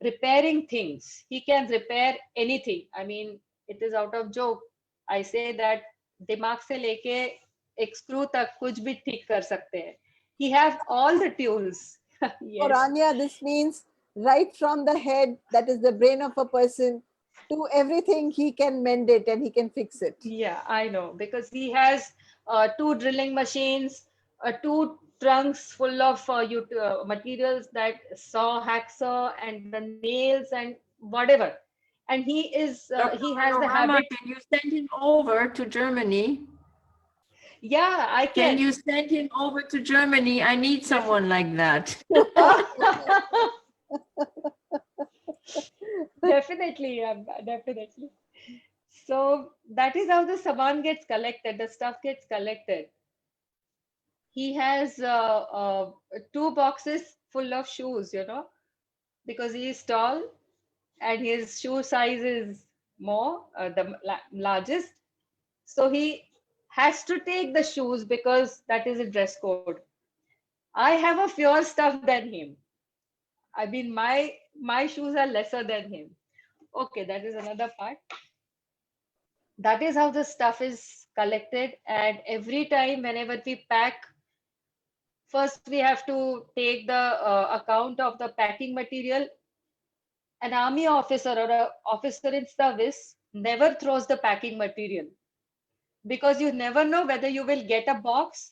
repairing things. He can repair anything. I mean, it is out of joke. I say that दिमाग से लेके एक screw तक कुछ भी ठीक कर सकते हैं. He has all the tools. For Yes. Anya, this means right from the head, that is the brain of a person, to everything, he can mend it and he can fix it. Yeah, I know, because he has two drilling machines, two trunks full of materials, that saw, hacksaw, and the nails and whatever. And Dr. he has the Panorama, habit. can you send him over to Germany? Yeah, I Can can. you send him over to Germany? I need someone like that. Definitely, yeah, definitely. So that is how the saman gets collected, the stuff gets collected. He has two boxes full of shoes, because he is tall and his shoe size is more, largest. So he has to take the shoes because that is a dress code. I have a fewer stuff than him. I mean, my shoes are lesser than him. Okay, that is another part. That is how the stuff is collected. And every time, whenever we pack, first we have to take the account of the packing material. An army officer or an officer in service never throws the packing material, because you never know whether you will get a box.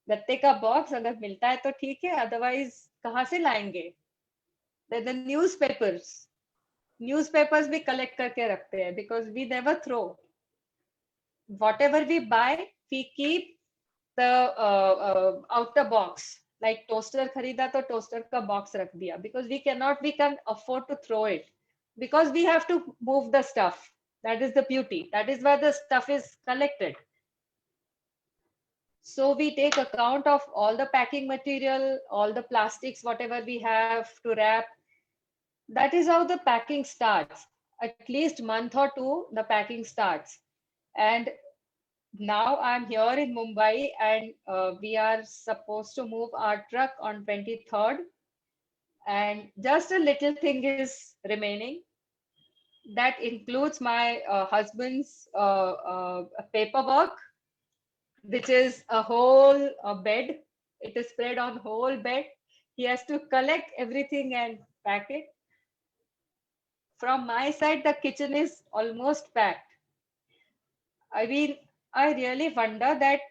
गत्ते का box अगर मिलता है तो ठीक है, otherwise कहाँ से लाएंगे. The newspapers भी collect करके रखते हैं, because we never throw. Whatever we buy, we keep the outer box. Like toaster खरीदा तो toaster का box रख दिया, because we can afford to throw it, because we have to move the stuff. That is the beauty. That is where the stuff is collected. So we take account of all the packing material, all the plastics, whatever we have to wrap. That is how the packing starts. at least month or two, the packing starts. And now I'm here in Mumbai, and we are supposed to move our truck on 23rd. And just a little thing is remaining. That includes my husband's paperwork, which is a whole bed. It is spread on whole bed. He has to collect everything and pack it. From my side, the kitchen is almost packed. I mean, I really wonder that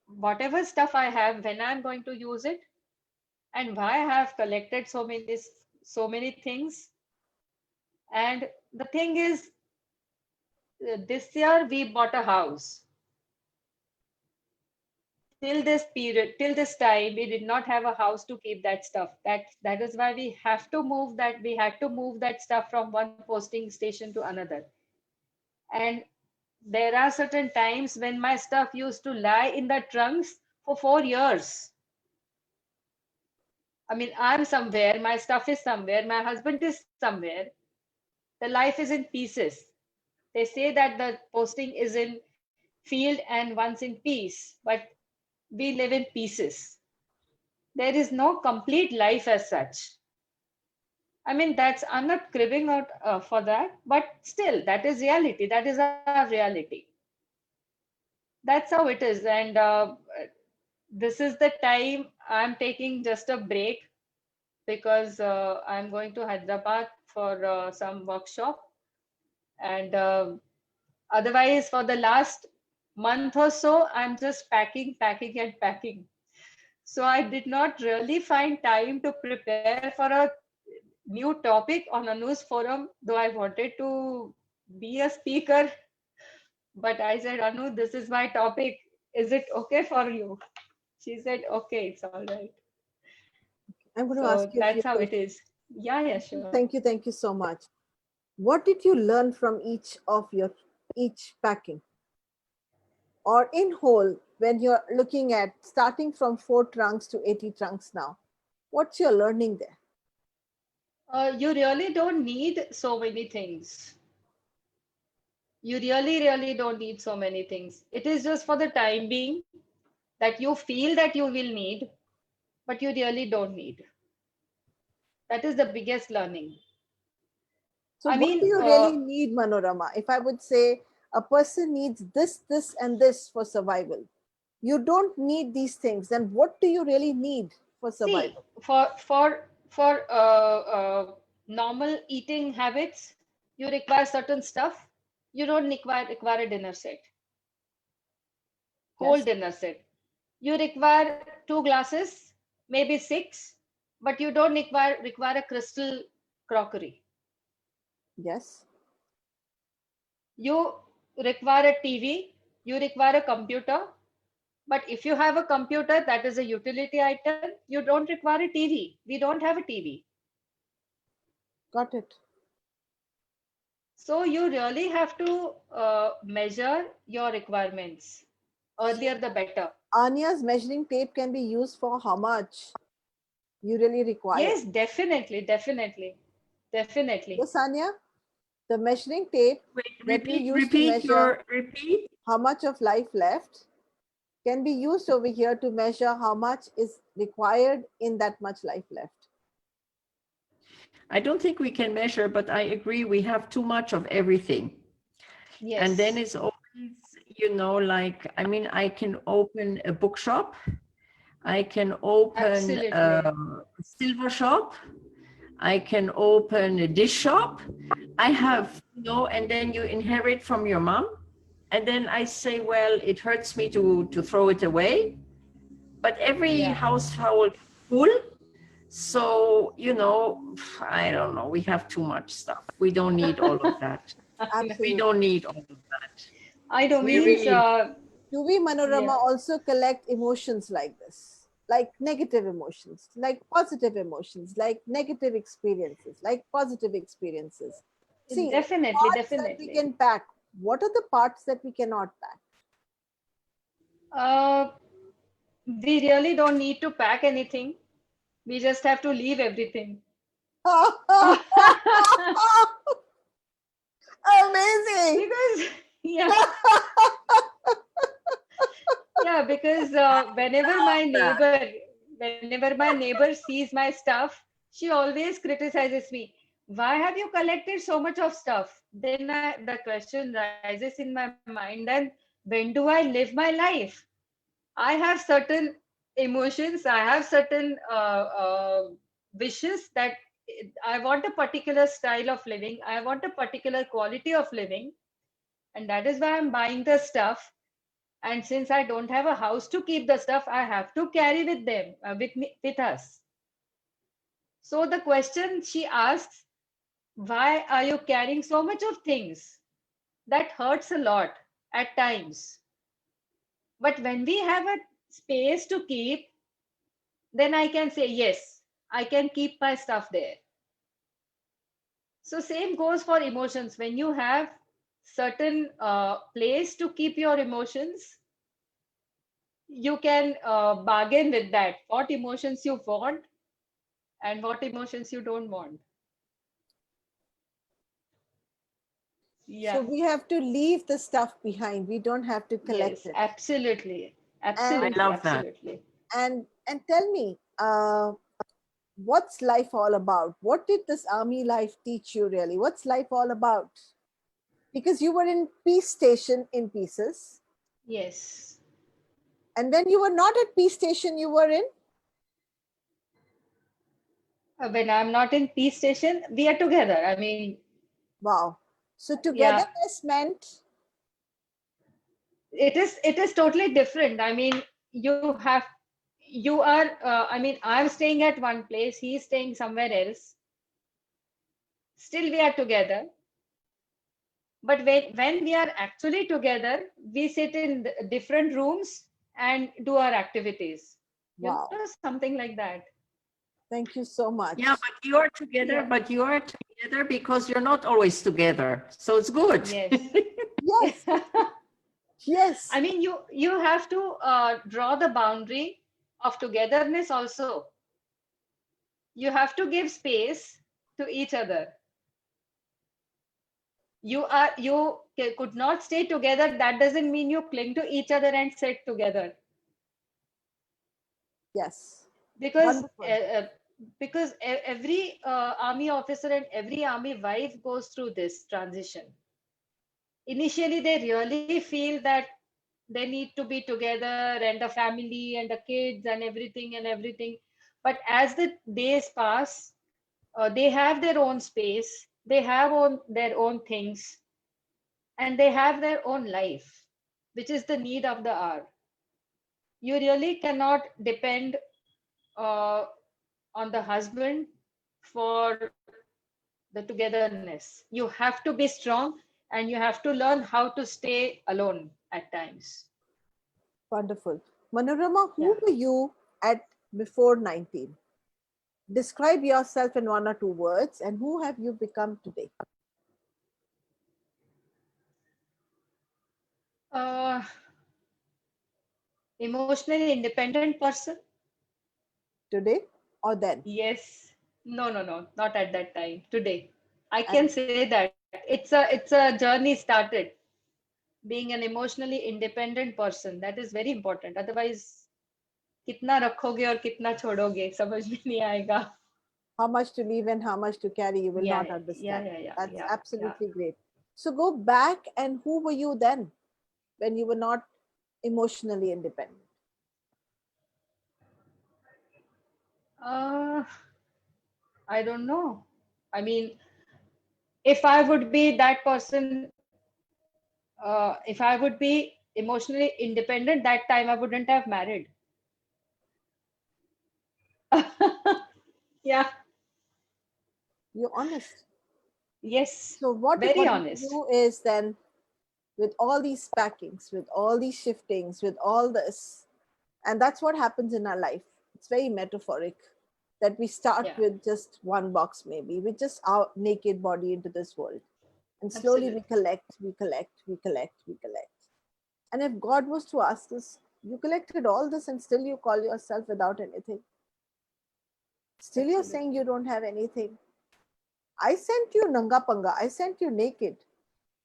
whatever stuff I have, when I'm going to use it, and why I have collected so many things. And the thing is, this year we bought a house. Till this period, till this time, we did not have a house to keep that stuff. That is why we have to move that. We had to move that stuff from one posting station to another. And there are certain times when my stuff used to lie in the trunks for 4 years. I mean, I'm somewhere, my stuff is somewhere, my husband is somewhere. The life is in pieces. They say that the posting is in field and once in peace, but we live in pieces. There is no complete life as such. I mean, I'm not cribbing out for that, but still, that is reality. That is our reality. That's how it is. And this is the time I'm taking just a break because I'm going to Hyderabad for some workshop. And otherwise, for the last month or so, I'm just packing, packing, and packing. So I did not really find time to prepare for a new topic on Anu's forum, though I wanted to be a speaker. But I said, Anu, this is my topic. Is it okay for you? She said, okay, it's all right. I'm going to ask So you a that's few how it questions. is. Yeah, sure. Thank you so much. What did you learn from each packing? Or in whole, when you're looking at starting from 4 trunks to 80 trunks now, what's your learning there? You really don't need so many things. You really don't need so many things. It is just for the time being that you feel that you will need, but you really don't need. That is the biggest learning. So I what do mean, you really need, Manorama? If I would say a person needs this, and this for survival, you don't need these things, then what do you really need for see, survival? for normal eating habits, you require certain stuff. You don't require a dinner set, whole Yes, dinner set. You require 2 glasses, maybe 6, but you don't require a crystal crockery. yes. You require a TV, you require a computer, but if you have a computer that is a utility item, you don't require a TV. We don't have a TV. Got it. So you really have to measure your requirements. So Earlier the better. Anya's measuring tape can be used for how much you really require. Yes, definitely. Yes, Anya, the measuring tape Wait, that you repeat, use to repeat measure your, repeat. how much of life left can be used over here to measure how much is required in that much life left. I don't think we can measure, but I agree we have too much of everything. Yes. And then it's always, like, I mean, I can open a bookshop. I can open a silver shop. I can open a dish shop. I have, and then you inherit from your mom. And then I say, well, it hurts me to throw it away. But every household full. So, I don't know. We have too much stuff. We don't need all of that. Absolutely. We don't need all of that. I don't We mean, Do we, Manorama, yeah. also collect emotions like this? Like negative emotions, like positive emotions, like negative experiences, like positive experiences. See, Definitely. parts that we can pack. What are the parts that we cannot pack? We really don't need to pack anything. We just have to leave everything. Amazing. Because, yeah, yeah, because whenever my neighbor sees my stuff, she always criticizes me. Why have you collected so much of stuff? Then the question rises in my mind, then when do I live my life? I have certain emotions, I have certain wishes that I want a particular style of living, I want a particular quality of living, and that is why I'm buying the stuff. And since I don't have a house to keep the stuff, I have to carry with them, with us. So the question she asks, why are you carrying so much of things? That hurts a lot at times. But when we have a space to keep, then I can say, yes, I can keep my stuff there. So same goes for emotions. When you have certain place to keep your emotions, you can bargain with that, what emotions you want and what emotions you don't want. So Yeah. we have to leave the stuff behind. We don't have to collect Yes, it. absolutely. And I Absolutely. love that. Absolutely. and tell me, what's life all about? What did this army life teach you really? What's life all about? Because you were in peace station in pieces, Yes. and when you were not at peace station, you were in When I'm not in peace station, we are together. I mean, wow. So yeah, togetherness meant it is totally different. I mean, you are, I mean, I'm staying at one place, he's staying somewhere else. Still, we are together. But when we are actually together, we sit in different rooms and do our activities. wow. Something like that. Thank you so Yeah, much. but you are Yeah. together, because you're not always together. So it's good. Yes. Yes, I yes, mean, you have to draw the boundary of togetherness also. You have to give space to each other. You could not stay together. That doesn't mean you cling to each other and sit together. yes. because Wonderful. uh, uh, because every army officer and every army wife goes through this transition. Initially they really feel that they need to be together and a family and the kids and everything, but as the days pass, they have their own space, they have their own things, and they have their own life, which is the need of the hour. You really cannot depend uh, on the husband for the togetherness. You have to be strong and you have to learn how to stay alone at times. Wonderful. Manorama, Yeah. who were you at before 19? Describe yourself in one or two words, and who have you become today? Uh, Emotionally independent person? Today or then? Yes. No, no, no, not at that time. Today. I can And say that. It's a journey started. Being an emotionally independent person, that is very important. Otherwise, कितना रखोगे और कितना छोड़ोगे समझ में नहीं आएगा. how much to leave and how much to carry, you will Yeah, not yeah, understand. yeah, yeah, That's yeah, yeah. absolutely great. So go back, and who were you then when you were not emotionally independent? Uh, I don't know. I mean, if I would be that person, if I would be emotionally independent that time, I wouldn't have married. Yeah, You're honest. yes, So what very according to honest. you is then, with all these packings, with all these shiftings, with all this, and that's what happens in our life. It's very metaphoric that we start Yeah, with just one box, maybe with just our naked body into this world, and slowly we absolutely. collect, we collect, we collect, we collect. And if God was to ask us, you collected all this and still you call yourself without anything, still you're saying Absolutely. you don't have anything, I sent you Nanga Panga. I sent you naked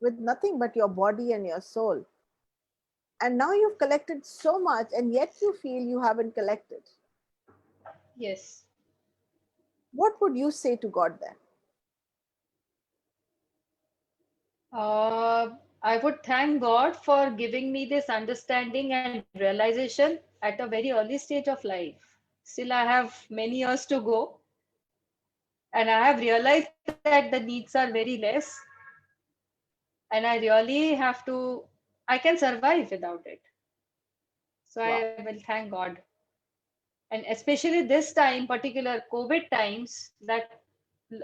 with nothing but your body and your soul. And now you've collected so much, and yet you feel you haven't collected. Yes. What would you say to God then? I would thank God for giving me this understanding and realization at a very early stage of life. Still, I have many years to go, and I have realized that the needs are very less, and I really have to, I can survive without it. So Wow, I will thank God. And especially this time, particular COVID times, that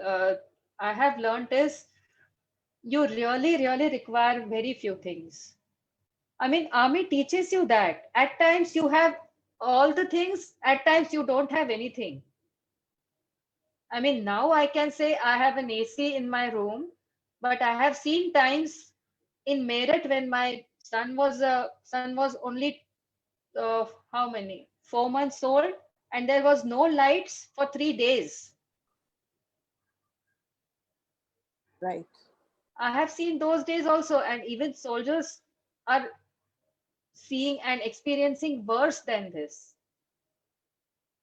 uh, I have learned is you really require very few things. I mean, army teaches you that. At times you have all the things, at times you don't have anything. I mean, now I can say I have an AC in my room, but I have seen times in Meerut when my son was only how many 4 months old, and there was no lights for 3 days. right. I have seen those days also, and even soldiers are seeing and experiencing worse than this.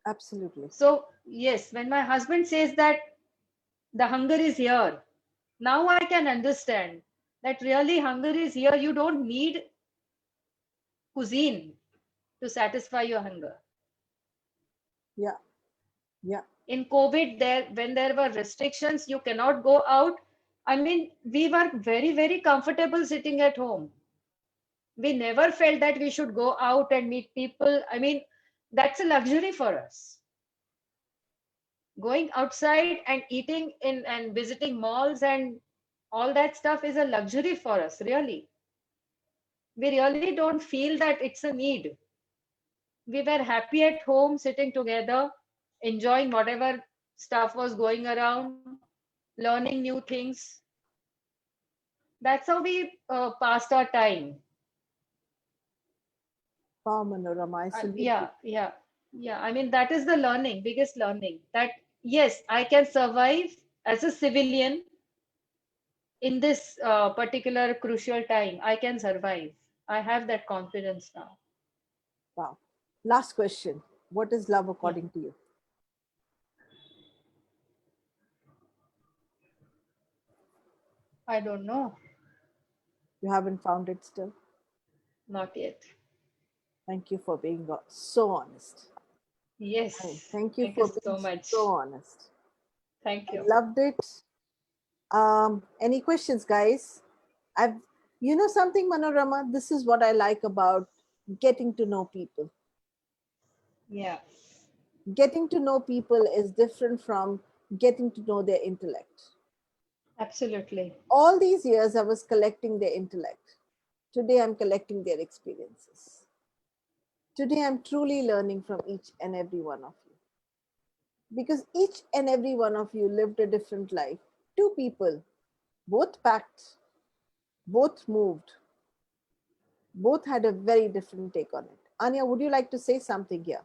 Absolutely. So, yes, when my husband says that the hunger is here, now I can understand that really hunger is here. You don't need cuisine to satisfy your hunger. Yeah, yeah, In COVID, when there were restrictions, you cannot go out. I mean, we were very comfortable sitting at home. We never felt that we should go out and meet people. I mean, that's a luxury for us. Going outside and eating in and visiting malls and all that stuff is a luxury for us, really. We really don't feel that it's a need. We were happy at home, sitting together, enjoying whatever stuff was going around, learning new things. That's how we passed our time. wow, Manorama, I salute you. Yeah. I mean, that is the learning, biggest learning. That yes, I can survive as a civilian in this particular crucial time. I can survive. I have that confidence now. Wow. Last question. What is love Yeah, according to you? I don't know. You haven't found it still? Not yet. Thank you for being so honest. Yes. Thank you Thank you for so being much. so honest. Thank I you. loved it. Any questions, guys? I've, you know something, Manorama? This is what I like about getting to know people. Yeah, Getting to know people is different from getting to know their intellect. absolutely. All these years, I was collecting their intellect. Today, I'm collecting their experiences. Today, I'm truly learning from each and every one of you because each and every one of you lived a different life. Two people, both packed, both moved, both had a very different take on it. Anya, would you like to say something here?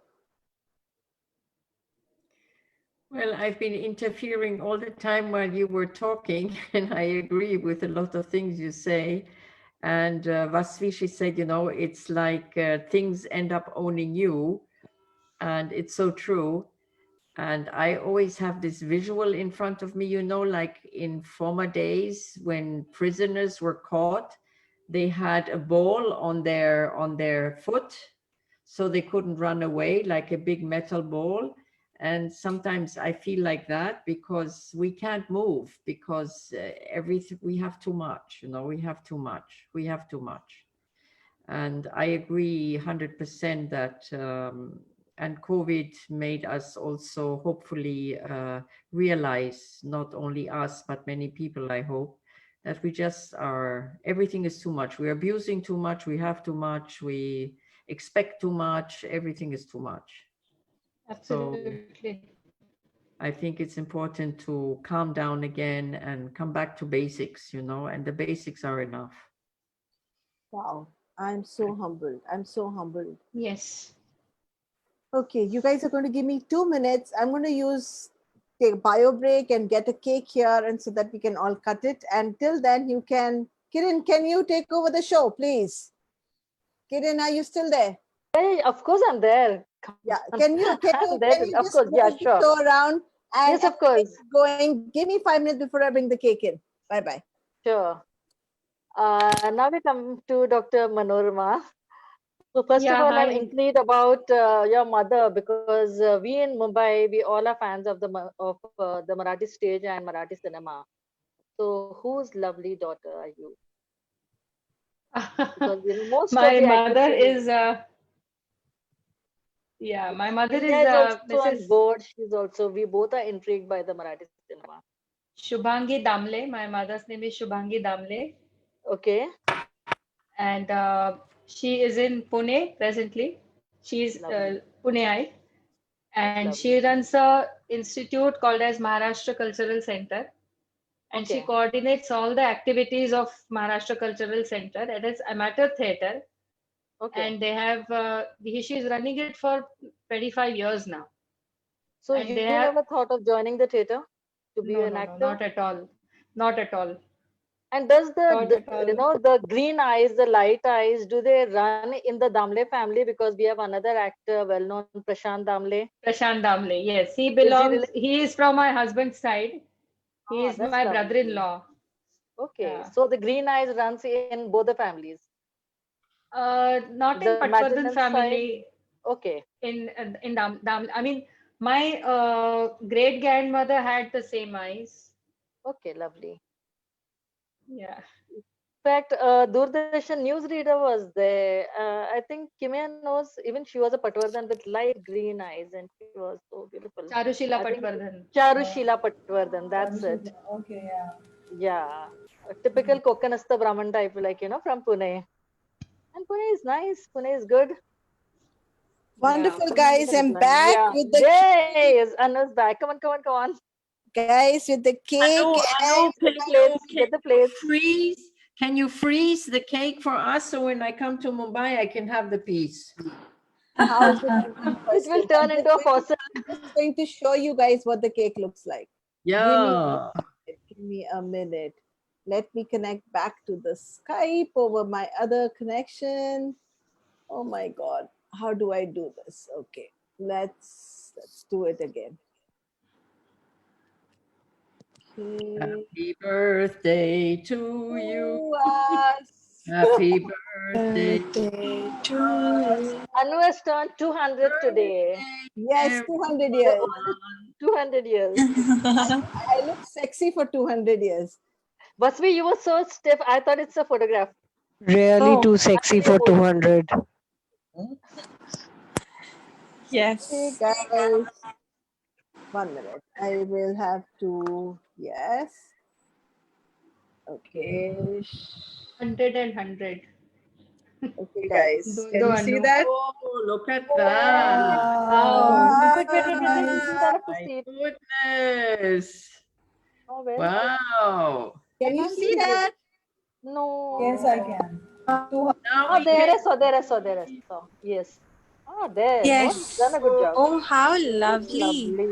Well, I've been interfering all the time while you were talking, and I agree with a lot of things you say. And Vasvishi said, it's like things end up owning you. And it's so true. And I always have this visual in front of me, like in former days when prisoners were caught, they had a ball on their foot so they couldn't run away, like a big metal ball. And sometimes I feel like that because we can't move because everything, we have too much, we have too much. And I agree 100% that, and COVID made us also hopefully realize, not only us, but many people, I hope, that we just everything is too much. We're abusing too much, we have too much, we expect too much, everything is too much. So Absolutely. I think it's important to calm down again and come back to basics, and the basics are enough. Wow, I'm so humbled. I'm so humbled. Yes. Okay, you guys are going to give me 2 minutes. I'm going to use take a bio break and get a cake here, and so that we can all cut it. And till then, you can, Kiran, can you take over the show, please? Kiran, are you still there? Hey, of course I'm there. Come Yeah. on. Can you I'm there. Of just course, yeah, move the sure. show around and Yes, of course. going? Give me 5 minutes before I bring the cake in. Bye bye. Sure. Now we come to Dr. Manorama. So first of Yeah, all, I'm hi. intrigued about your mother because we in Mumbai, we all are fans of the Marathi stage and Marathi cinema. So whose lovely daughter are you? Because most of My the mother actresses, is, yeah, my mother Kenya is is also Mrs. on board. She's also, we both are intrigued by the Marathi cinema. Shubhangi Damle. My mother's name is Shubhangi Damle, Okay, and she is in Pune presently. She's lovely. Puneite, That's and lovely. she runs a institute called as Maharashtra Cultural Center, and she Okay, coordinates all the activities of Maharashtra Cultural Center. It is amateur theatre, okay. and they have she's running it for 25 years now, So and you they have never thought of joining the theater to be no, an no, no, actor? not at all, not at all, And does not at all. the green eyes, the light eyes, do they run in the Damle family? Because we have another actor, well known, Prashant Damle. Prashant Damle, yes, he Is he belongs. related? He is from my husband's side. He Ah, is that's my lovely. brother-in-law. Okay, Yeah. so the green eyes runs in both the families. Not in The Patwardhan maternal side, family. okay, In Dam. I mean, my great grandmother had the same eyes. okay, lovely. Yeah. In fact, Doordarshan newsreader was there. I think Kimia knows, even she was a Patwardhan with light green eyes, and she was so beautiful. Charushila I think Patwardhan. Charushila Patwardhan, that's it. Okay, yeah. Yeah, a typical Kokanasta Brahman type, like, from Pune. And Pune is nice. Pune is good. Yeah. Wonderful, Pune is guys. I'm enjoying. back Yeah. with the Yay! Anu's back. Come on, come on, come on. guys with the cake. Anu, Get the plates. Get the plates. freeze? Can you freeze the cake for us so when I come to Mumbai, I can have the piece? How is it? One It will question. turn into a fossil. I'm just going to show you guys what the cake looks like. Yeah. Give me a minute. Let me connect back to the Skype over my other connection. Oh my God. How do I do this? Okay. Let's do it again. Okay. Happy birthday to you. To us. Happy birthday. Birthday to you. Anu has turned 200 today. Yes, 200 The years. oldest 200 years. I look sexy for 200 years. Vasvi, you were so stiff. I thought it's a photograph. Really No, too sexy for actually, 200. Hey Yes. guys. 1 minute. I will have to, yes. Okay. 100 and 100. Okay, guys. Can you see Anu. that? Oh, look at that. Wow. Wait. Start up the My seat. goodness. Oh, well, Wow. Can you can't see see it. that? No. Yes, I can. Now Oh, we there can I saw, there I saw, there I saw. Yes. Ah, there. No, you've done Yes. a good job. Oh, how That's lovely. lovely.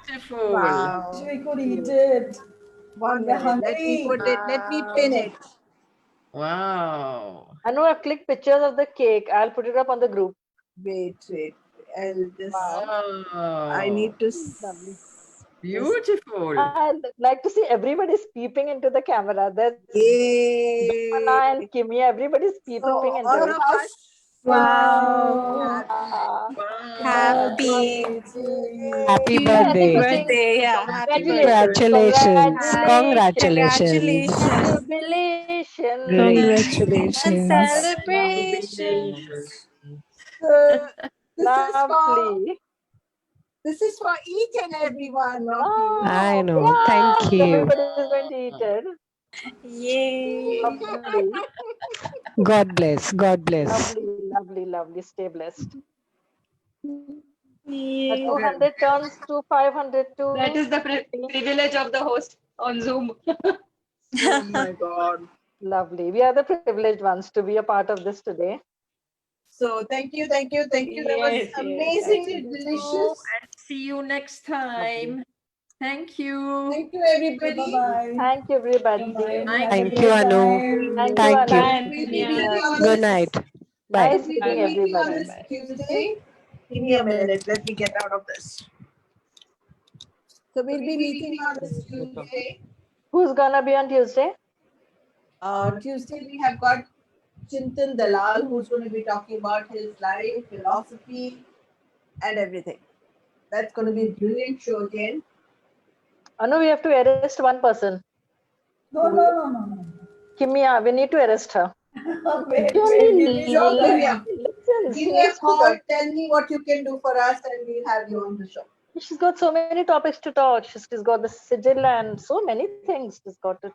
beautiful. Wow. We could eat Yes. it. 1 We're minute. Let me hungry. put it, let me pin Wow. it. Wow. Anu, I've clicked pictures of the cake. I'll put it up on the group. Wait. I'll just, I Wow. need to, Lovely. Beautiful. I'd like to see everybody's peeping into the camera. There's yay. Dhamana and Kimia. Everybody's peeping So into all it. of us, Wow. Ah, Wow. Happy Happy Kimia, I think birthday. you're saying birthday. Yeah. Happy birthday. Congratulations. congratulations, Congratulations. Congratulations. jubilations, And Congratulations. celebrations. this is lovely. for each and every one of you. I Oh, know. Thank yes, you. everybody's going to eat it. Yay. Lovely, God bless. God bless. lovely. Stay blessed. The Yay. 200 turns to 500 to That is the 50. privilege of the host on Zoom. Oh my God. Lovely. We are the privileged ones to be a part of this today. So thank you. That was Yes, amazingly actually. delicious. And see you next time. Thank you. Thank you, everybody. Bye-bye. Thank you, everybody. Bye-bye. Bye. Have a Thank you, great Anu. time. Thank you, Thank you. Anu. We'll be meeting on Good this. night. Bye. Nice We'll be meeting meeting on everybody. this Tuesday. Give me a minute. Let me get out of this. So we'll be meeting on this Tuesday. Who's gonna be on Tuesday? Tuesday we have got Chintan Dalal, who's going to be talking about his life, philosophy, and everything. That's going to be a brilliant show again. Anu, we have to arrest one person. No. Kimia, we need to arrest her. Wait, She only Sure, Kimia. listens. Give She me a needs to call. talk. Tell me what you can do for us, and we'll have you on the show. She's got so many topics to talk. She's got the sigil and so many things. She's got a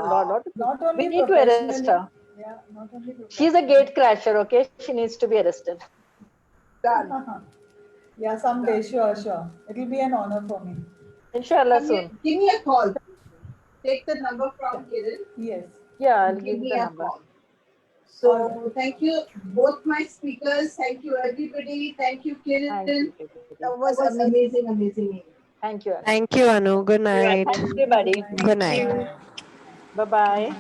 lot of not we only need to arrest professionally. her. Yeah, not only She's a gate crasher, okay? She needs to be arrested. Done. Yeah, someday, sure. It'll be an honor for me. Inshallah soon. Give me a call. Take the number from Kiran. Yes. Yeah, I'll Give give me the a number. call. So thank you, both my speakers. Thank you, everybody. Thank you, Kiran. Thank you, That was amazing. Thank you. Thank you, Anu. Good night. Thanks, everybody. Good night. Bye-bye.